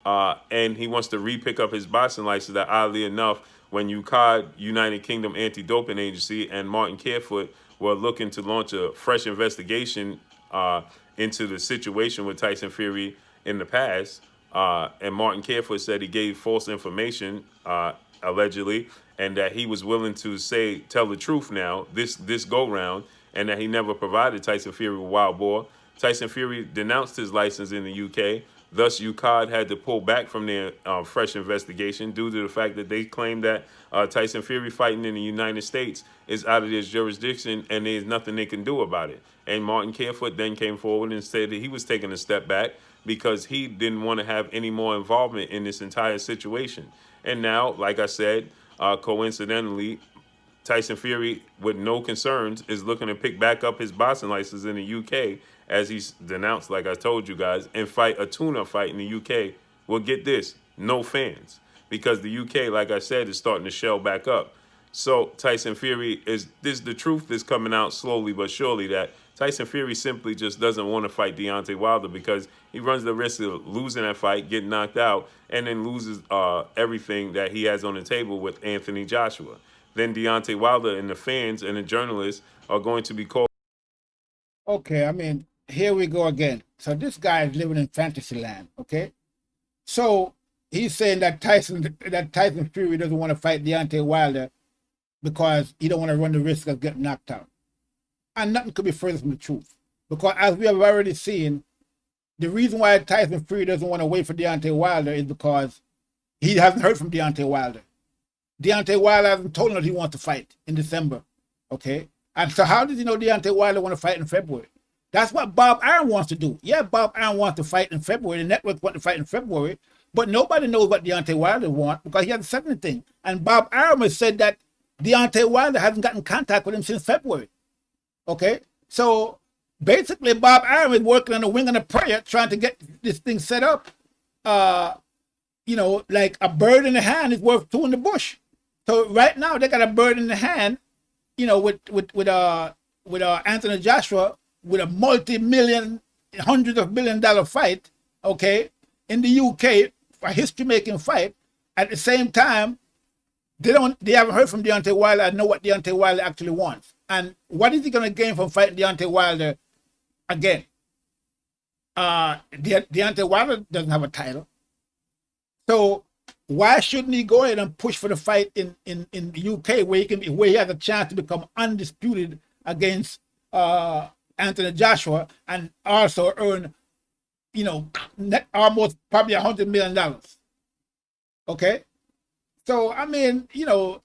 And he wants to re-pick up his boxing license. That oddly enough, when UCAD, United Kingdom Anti-Doping Agency, and Martin Carefoot were looking to launch a fresh investigation into the situation with Tyson Fury in the past, and Martin Carefoot said he gave false information, allegedly, and that he was willing to tell the truth now, this go round, and that he never provided Tyson Fury with wild boar. Tyson Fury denounced his license in the UK. Thus, UCAD had to pull back from their fresh investigation due to the fact that they claimed that Tyson Fury fighting in the United States is out of their jurisdiction and there's nothing they can do about it. And Martin Carefoot then came forward and said that he was taking a step back because he didn't want to have any more involvement in this entire situation. And now, like I said, coincidentally, Tyson Fury, with no concerns, is looking to pick back up his boxing license in the UK, as he's denounced, like I told you guys, and fight a tune-up fight in the UK. Well, get this, no fans, because the UK, like I said, is starting to shell back up. So Tyson Fury the truth is coming out slowly but surely that Tyson Fury simply just doesn't want to fight Deontay Wilder because he runs the risk of losing that fight, getting knocked out, and then loses everything that he has on the table with Anthony Joshua. Then Deontay Wilder and the fans and the journalists are going to be called. Okay, I mean, here we go again. So this guy is living in fantasy land, okay? So he's saying that Tyson Fury doesn't want to fight Deontay Wilder because he don't want to run the risk of getting knocked out. And nothing could be further from the truth. Because as we have already seen, the reason why Tyson Fury doesn't want to wait for Deontay Wilder is because he hasn't heard from Deontay Wilder. Deontay Wilder hasn't told him that he wants to fight in December, okay? And so how does he know Deontay Wilder want to fight in February? That's what Bob Arum wants to do. Yeah, Bob Arum wants to fight in February. The network wants to fight in February. But nobody knows what Deontay Wilder wants because he hasn't said anything. And Bob Arum has said that Deontay Wilder hasn't gotten in contact with him since February. Okay? So basically, Bob Arum is working on the wing and a prayer trying to get this thing set up. You know, like a bird in the hand is worth two in the bush. So right now, they got a bird in the hand, you know, with Anthony Joshua, with a multi-million, hundreds of billion-dollar fight, okay, in the UK, a history-making fight. At the same time, they haven't heard from Deontay Wilder and know what Deontay Wilder actually wants. And what is he going to gain from fighting Deontay Wilder again? Deontay Wilder doesn't have a title. So why shouldn't he go ahead and push for the fight in the UK where he has a chance to become undisputed against Anthony Joshua and also earn, you know, almost probably $100 million. Okay, so I mean, you know,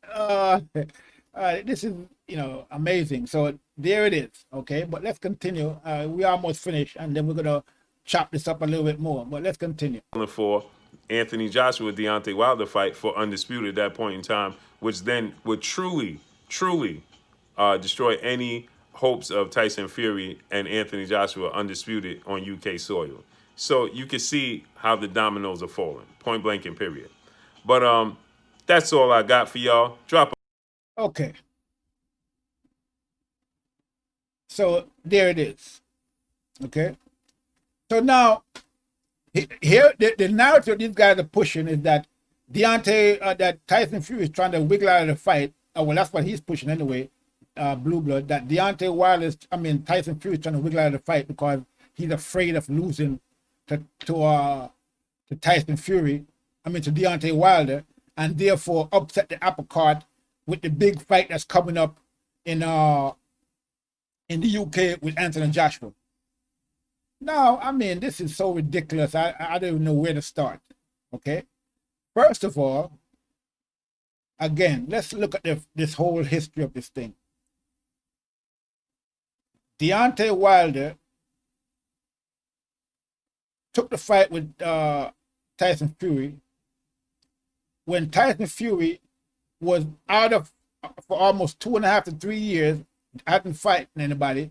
this is, you know, amazing. So there it is. Okay, but let's continue. We almost finished, and then we're gonna chop this up a little bit more. But let's continue. For Anthony Joshua Deontay Wilder fight for undisputed at that point in time, which then would truly destroy any hopes of Tyson Fury and Anthony Joshua undisputed on UK soil. So you can see how the dominoes are falling, point blank and period. But that's all I got for y'all. Drop. Okay. So there it is. Okay. So now, here the narrative these guys are pushing is that that Tyson Fury is trying to wiggle out of the fight. Well, that's what he's pushing anyway. Blue Blood, that Tyson Fury is trying to wiggle out of the fight because he's afraid of losing to Tyson Fury, to Deontay Wilder, and therefore upset the apple cart with the big fight that's coming up in the UK with Anthony Joshua. Now, this is so ridiculous. I don't even know where to start. Okay. First of all, again, let's look at this whole history of this thing. Deontay Wilder took the fight with Tyson Fury when Tyson Fury was out of for almost 2.5 to 3 years, hadn't fighting anybody,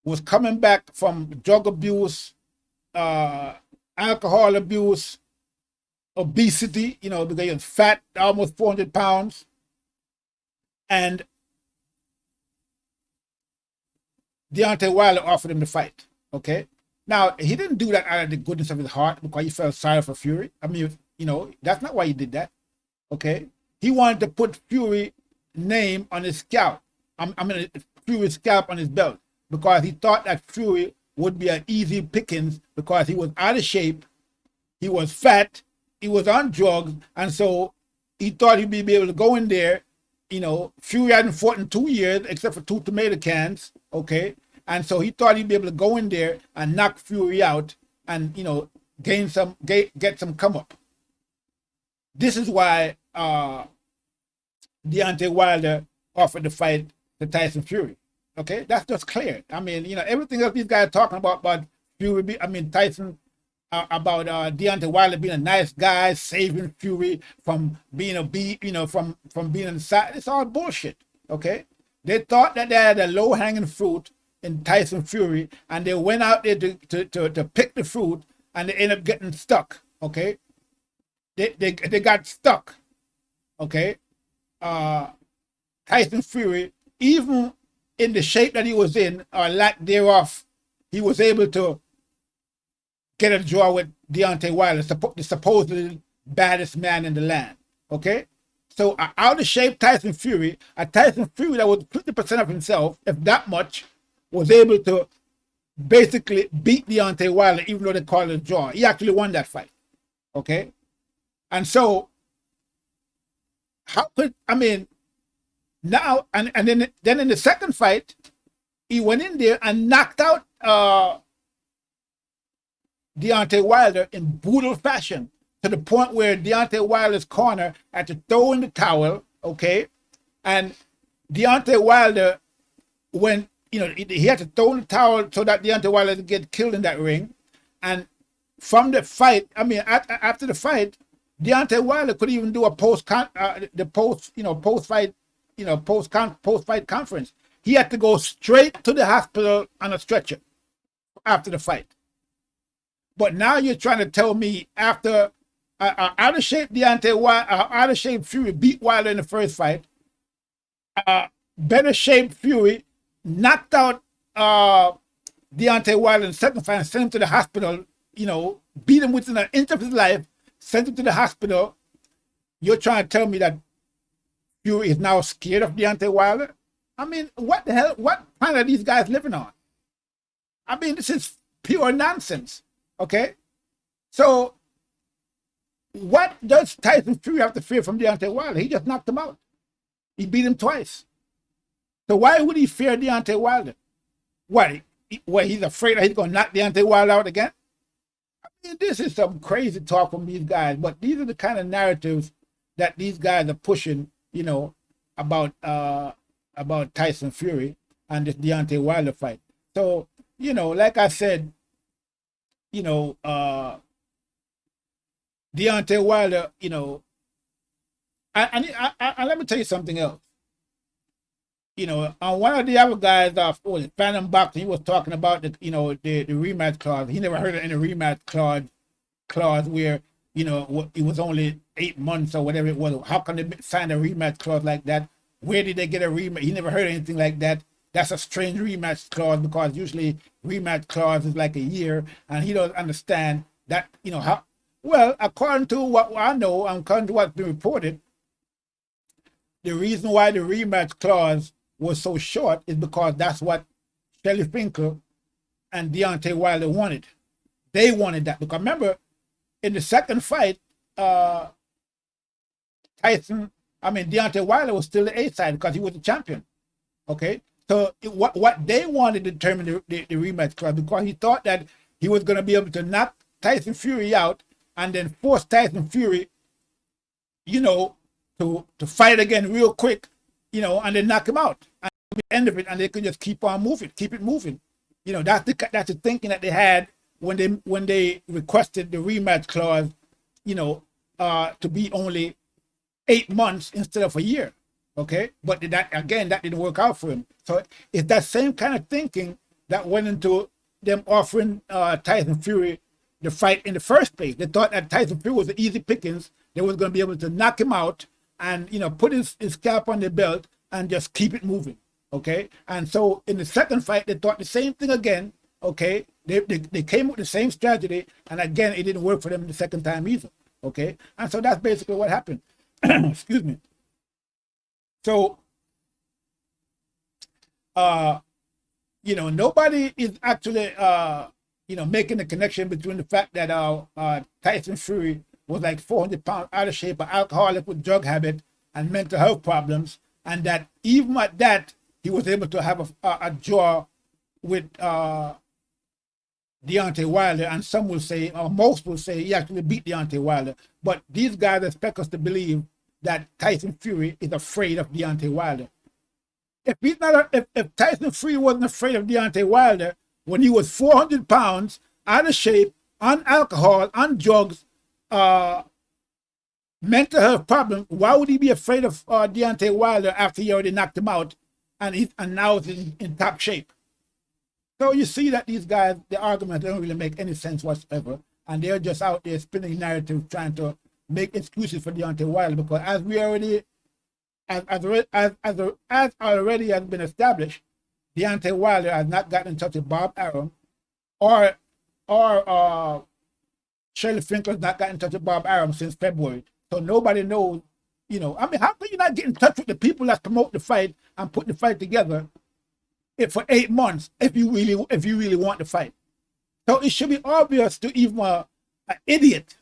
was coming back from drug abuse, alcohol abuse, obesity, because he was fat, almost 400 pounds. And Deontay Wilder offered him the fight, okay? Now, he didn't do that out of the goodness of his heart because he felt sorry for Fury. I mean, that's not why he did that, okay? He wanted to put Fury's name on his scalp. Fury's scalp on his belt because he thought that Fury would be an easy pickings because he was out of shape, he was fat, he was on drugs, and so he thought he'd be able to go in there. Fury hadn't fought in 2 years except for 2 tomato cans, okay? And so he thought he'd be able to go in there and knock Fury out and, get some come up. This is why Deontay Wilder offered the fight to Tyson Fury. Okay, that's just clear. I mean, everything else these guys are talking about Fury, Tyson, about Deontay Wilder being a nice guy, saving Fury from being from being inside. It's all bullshit. Okay, they thought that they had a low-hanging fruit in Tyson Fury, and they went out there to pick the fruit, and they ended up getting stuck. Okay, they got stuck. Okay, Tyson Fury, even in the shape that he was in, or lack thereof, he was able to get a draw with Deontay Wilder, the supposedly baddest man in the land. Okay? So out of shape Tyson Fury, a Tyson Fury that was 50% of himself, if that much, was able to basically beat Deontay Wilder, even though they called it a draw. He actually won that fight. Okay? And so, now, and then in the second fight, he went in there and knocked out Deontay Wilder in brutal fashion, to the point where Deontay Wilder's corner had to throw in the towel, okay? And Deontay Wilder, when, he had to throw in the towel so that Deontay Wilder didn't get killed in that ring. And from the fight, after the fight, Deontay Wilder could even do a post-fight conference. He had to go straight to the hospital on a stretcher after the fight. But now you're trying to tell me after out of shape out of shape Fury beat Wilder in the first fight, better shape Fury knocked out Deontay Wilder in the second fight and sent him to the hospital, beat him within an inch of his life, sent him to the hospital. You're trying to tell me that Fury is now scared of Deontay Wilder? I mean, what the hell? What planet are these guys living on? I mean, this is pure nonsense. Okay? So, what does Tyson Fury have to fear from Deontay Wilder? He just knocked him out. He beat him twice. So why would he fear Deontay Wilder? What? He's afraid that he's going to knock Deontay Wilder out again? I mean, this is some crazy talk from these guys, but these are the kind of narratives that these guys are pushing, about Tyson Fury and this Deontay Wilder fight. So, like I said, Deontay Wilder, and let me tell you something else. On one of the other guys, Phantom Boxing, he was talking about the rematch clause. He never heard of any rematch clause where, it was only 8 months or whatever it was. How can they sign a rematch clause like that? Where did they get a rematch? He never heard anything like that. That's a strange rematch clause because usually rematch clause is like a year, and he doesn't understand that, how. Well, according to what I know, and according to what's been reported, the reason why the rematch clause was so short is because that's what Shelly Finkel and Deontay Wilder wanted. They wanted that because remember, in the second fight, Deontay Wilder was still the A side because he was the champion. Okay, so what they wanted to determine the rematch clause because he thought that he was going to be able to knock Tyson Fury out and then force Tyson Fury, you know, to fight again real quick, you know, and then knock him out. And at the end of it, and they could just keep on moving, keep it moving. You know, that's the thinking that they had when they requested the rematch clause, you know, to be only 8 months instead of a year. Okay, but that didn't work out for him. So it's that same kind of thinking that went into them offering Tyson Fury the fight in the first place. They thought that Tyson Fury was the easy pickings. They was going to be able to knock him out and, you know, put his cap on the belt and just keep it moving. Okay, and so in the second fight, they thought the same thing again. Okay, they came with the same strategy, and again, it didn't work for them the second time either. Okay, and so that's basically what happened. Excuse me. So, you know, nobody is actually, you know, making the connection between the fact that Tyson Fury was like 400 pounds out of shape, an alcoholic with drug habit and mental health problems, and that even at that, he was able to have a draw with Deontay Wilder, and some will say, or most will say, he actually beat Deontay Wilder. But these guys expect us to believe that Tyson Fury is afraid of Deontay Wilder. If he's not, if Tyson Fury wasn't afraid of Deontay Wilder when he was 400 pounds, out of shape, on alcohol, on drugs, mental health problem, why would he be afraid of Deontay Wilder after he already knocked him out and now he's in top shape? So you see that these guys, the arguments don't really make any sense whatsoever, and they're just out there spinning narrative, trying to make excuses for Deontay Wilder, because as we already, as already has been established, Deontay Wilder has not gotten in touch with Bob Arum, or Shirley Finkle has not gotten in touch with Bob Arum since February. So nobody knows, you know. I mean, how can you not get in touch with the people that promote the fight and put the fight together for 8 months if you really want the fight? So it should be obvious to even an idiot,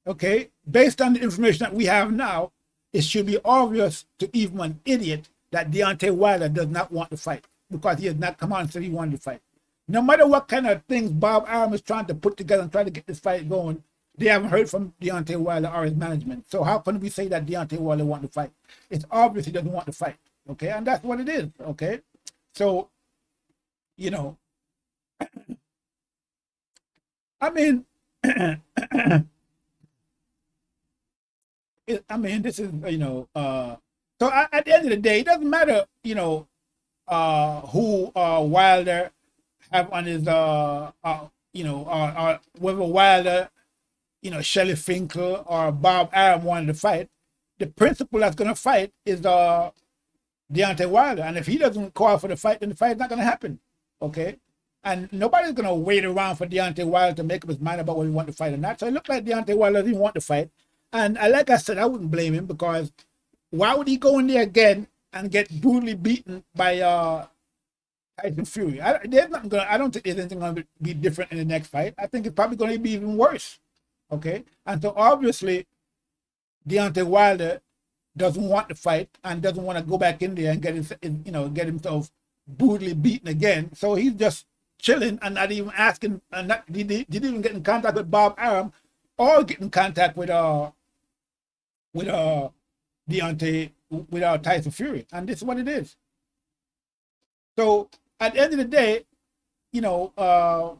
okay, based on the information that we have now, it should be obvious to even an idiot that Deontay Wilder does not want to fight, because he has not come out and said he wanted to fight. No matter what kind of things Bob Arum is trying to put together and try to get this fight going, they haven't heard from Deontay Wilder or his management. So how can we say that Deontay Wilder wants to fight? It's obvious he doesn't want to fight, okay? And that's what it is, okay? So, you know, I mean, I mean, this is, you know, so at the end of the day, it doesn't matter, you know, who Wilder have on his, you know, whether Wilder, you know, Shelley Finkel or Bob Arum wanted to fight. The principal that's going to fight is Deontay Wilder. And if he doesn't call for the fight, then the fight is not going to happen, okay? And nobody's going to wait around for Deontay Wilder to make up his mind about whether he wants to fight or not. So it looked like Deontay Wilder didn't want to fight. And like I said, I wouldn't blame him, because why would he go in there again and get brutally beaten by Tyson Fury? I don't think there's anything going to be different in the next fight. I think it's probably going to be even worse. Okay, and so obviously Deontay Wilder doesn't want to fight and doesn't want to go back in there and get himself brutally beaten again. So he's just chilling and not even asking, and didn't even get in contact with Bob Arum or get in contact with Deontay, with Tyson Fury, and this is what it is. So at the end of the day, you know,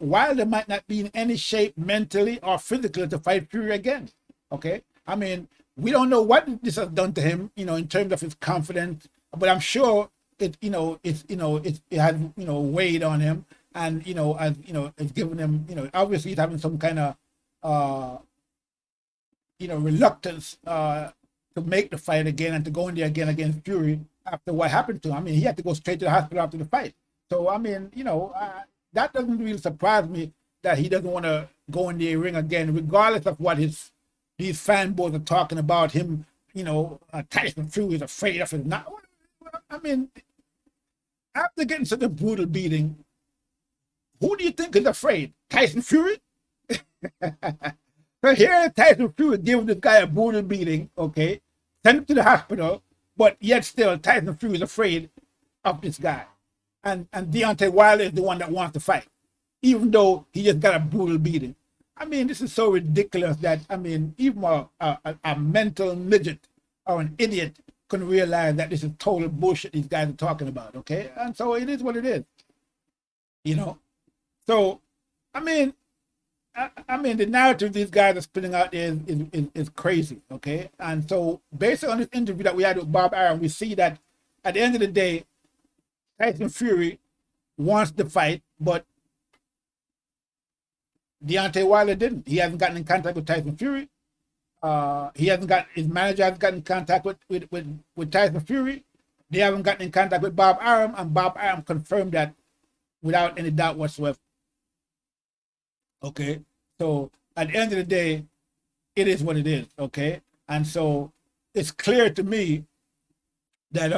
Wilder might not be in any shape mentally or physically to fight Fury again. Okay, I mean, we don't know what this has done to him, you know, in terms of his confidence, but I'm sure it has weighed on him, and it's given him, obviously he's having some kind of reluctance to make the fight again and to go in there again against Fury after what happened to him. I mean, he had to go straight to the hospital after the fight. So I mean, that doesn't really surprise me that he doesn't want to go in the ring again, regardless of what these fanboys are talking about him. Tyson Fury is afraid of him. Not, I mean, after getting such a brutal beating, who do you think is afraid? Tyson Fury? So here Tyson Fury giving this guy a brutal beating, okay, send him to the hospital, but yet still Tyson Fury is afraid of this guy. And Deontay Wilder is the one that wants to fight, even though he just got a brutal beating. I mean, this is so ridiculous that, I mean, even a mental midget or an idiot couldn't realize that this is total bullshit these guys are talking about, okay? And so it is what it is, you know? So, I mean, I mean, the narrative these guys are spinning out there is crazy, okay? And so, based on this interview that we had with Bob Arum, we see that at the end of the day, Tyson Fury wants the fight, but Deontay Wilder didn't. He hasn't gotten in contact with Tyson Fury. He hasn't got, his manager hasn't gotten in contact with Tyson Fury. They haven't gotten in contact with Bob Arum, and Bob Arum confirmed that without any doubt whatsoever. Okay, so at the end of the day, it is what it is. Okay, and so it's clear to me that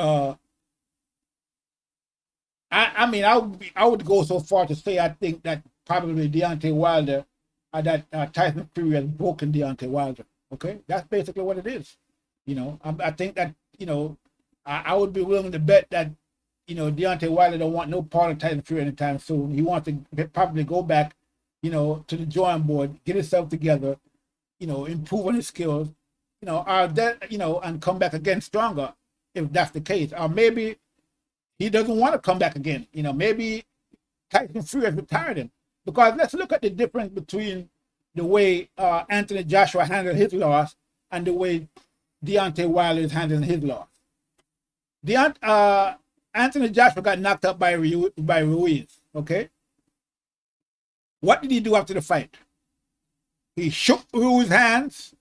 I mean, I would go so far to say I think that probably Deontay Wilder, that Tyson Fury has broken Deontay Wilder. Okay, that's basically what it is. You know, I think that, you know, I would be willing to bet that, you know, Deontay Wilder don't want no part of Tyson Fury anytime soon. He wants to probably go back, you know, to the drawing board, get himself together, you know, improve on his skills, you know, you know, and come back again stronger if that's the case. Or maybe he doesn't want to come back again. You know, maybe Tyson Fury has retired him. Because let's look at the difference between the way Anthony Joshua handled his loss and the way Deontay Wilder is handling his loss. Anthony Joshua got knocked out by Ruiz, okay? What did he do after the fight? He shook Ruiz's hands.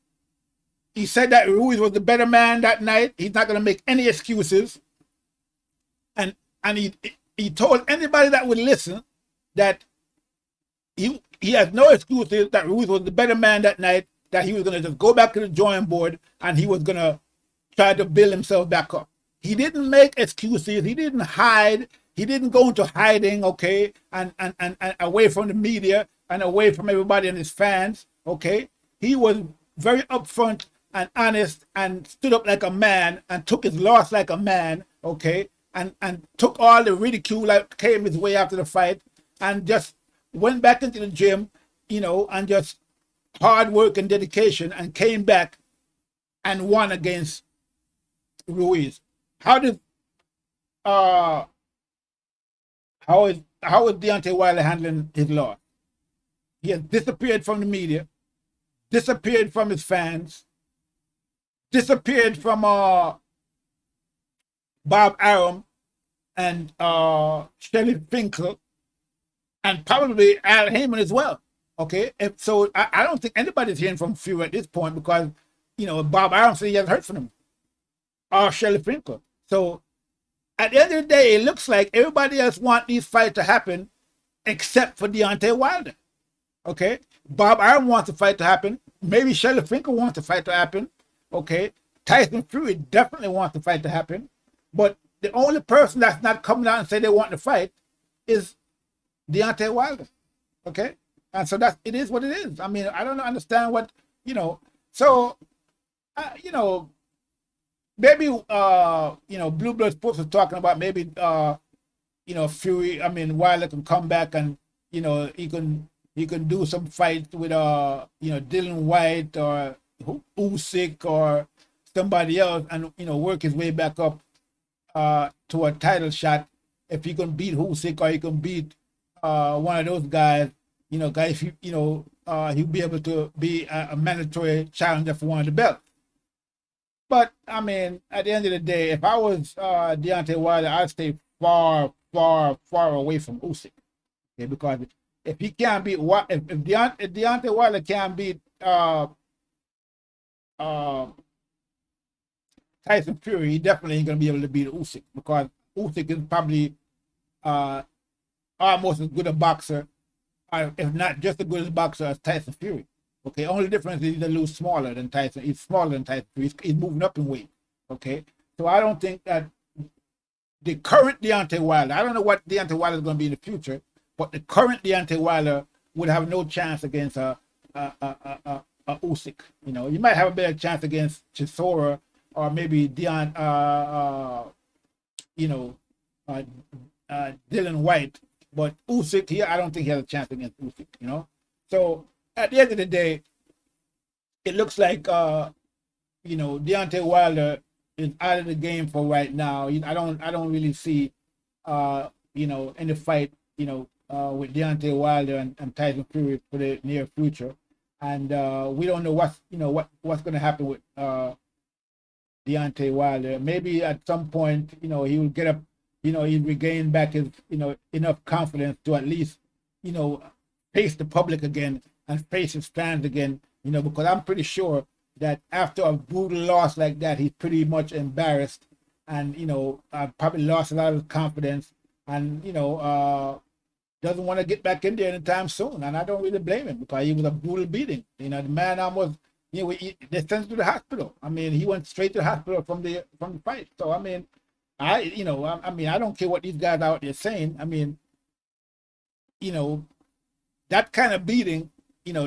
He said that Ruiz was the better man that night. He's not going to make any excuses. And he told anybody that would listen that he has no excuses, that Ruiz was the better man that night, that he was going to just go back to the drawing board and he was going to try to build himself back up. He didn't make excuses. He didn't hide. He didn't go into hiding, okay, and away from the media and away from everybody and his fans, okay? He was very upfront and honest and stood up like a man and took his loss like a man, okay, and took all the ridicule that came his way after the fight and just went back into the gym, you know, and just hard work and dedication, and came back and won against Ruiz. How is Deontay Wilder handling his loss? He has disappeared from the media, disappeared from his fans, disappeared from Bob Arum and Shelley Finkel, and probably Al Heyman as well. Okay, so I don't think anybody's hearing from Fury at this point, because, you know, Bob Arum said he hasn't heard from him, or Shelley Finkel. So at the end of the day, it looks like everybody else wants these fights to happen except for Deontay Wilder. Okay, Bob Arum wants the fight to happen. Maybe Shelley Finkel wants the fight to happen. Okay, Tyson Fury definitely wants the fight to happen. But the only person that's not coming out and say they want the fight is Deontay Wilder. Okay, and so it is what it is. I mean, I don't understand what, you know. So, you know, maybe you know, Blue Blood Sports was talking about maybe you know, Fury, I mean, Wilder can come back and, you know, he can do some fights with you know, Dylan White or Usyk or somebody else, and, you know, work his way back up to a title shot. If he can beat Usyk, or he can beat one of those guys, you know, you know, he'll be able to be a mandatory challenger for one of the belts. But I mean, at the end of the day, if I was Deontay Wilder, I'd stay far away from Usyk. Okay, because if he can't beat if Deontay Wilder can't beat Tyson Fury, he definitely ain't gonna be able to beat Usyk, because Usyk is probably almost as good a boxer, if not just as good a boxer as Tyson Fury. Okay, only difference is he's a little smaller than Tyson. He's smaller than Tyson Fury. He's moving up in weight. Okay, so I don't think that the current Deontay Wilder, I don't know what Deontay Wilder is going to be in the future, but the current Deontay Wilder would have no chance against a Usyk. You know, you might have a better chance against Chisora, or maybe you know, Dylan White, but Usyk here, I don't think he has a chance against Usyk. You know, so at the end of the day, it looks like Deontay Wilder is out of the game for right now. I don't really see any fight with Deontay Wilder and Tyson Fury for the near future, and we don't know what's going to happen with Deontay Wilder. Maybe at some point he will get up, he regain back his enough confidence to at least face the public again and face his fans again. Because I'm pretty sure that after a brutal loss like that, he's pretty much embarrassed and probably lost a lot of his confidence and doesn't want to get back in there anytime soon. And I don't really blame him because he was a brutal beating. The man almost they sent him to the hospital. I mean, he went straight to the hospital from the fight. So I mean, I don't care what these guys out there saying. I mean, that kind of beating,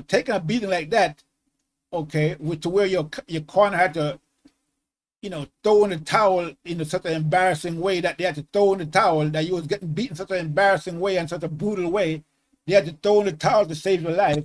taking a beating like that, okay, to where your corner had to, throw in the towel in such an embarrassing way that they had to throw in the towel, that you was getting beaten in such an embarrassing way and such a brutal way, they had to throw in the towel to save your life.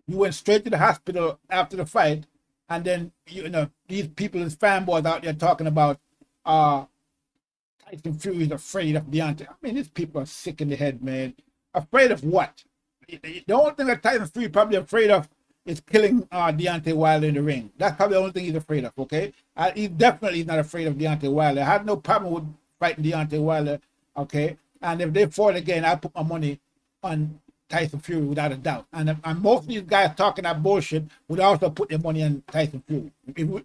You went straight to the hospital after the fight, and then these people, these fanboys out there talking about Tyson Fury is afraid of Deontay. I mean, these people are sick in the head, man. Afraid of what? The only thing that Tyson Fury probably afraid of is killing Deontay Wilder in the ring. That's probably the only thing he's afraid of, okay? He definitely is not afraid of Deontay Wilder. I have no problem with fighting Deontay Wilder, okay? And if they fought again, I'll put my money on Tyson Fury without a doubt. And most of these guys talking that bullshit would also put their money on Tyson Fury.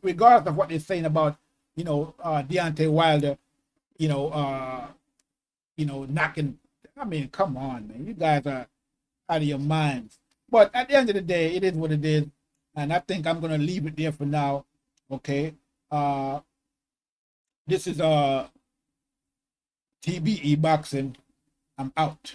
Regardless of what they're saying about, Deontay Wilder, knocking. I mean, come on, man. You guys are out of your minds. But at the end of the day, it is what it is. And I think I'm going to leave it there for now. Okay. This is TBE Boxing. I'm out.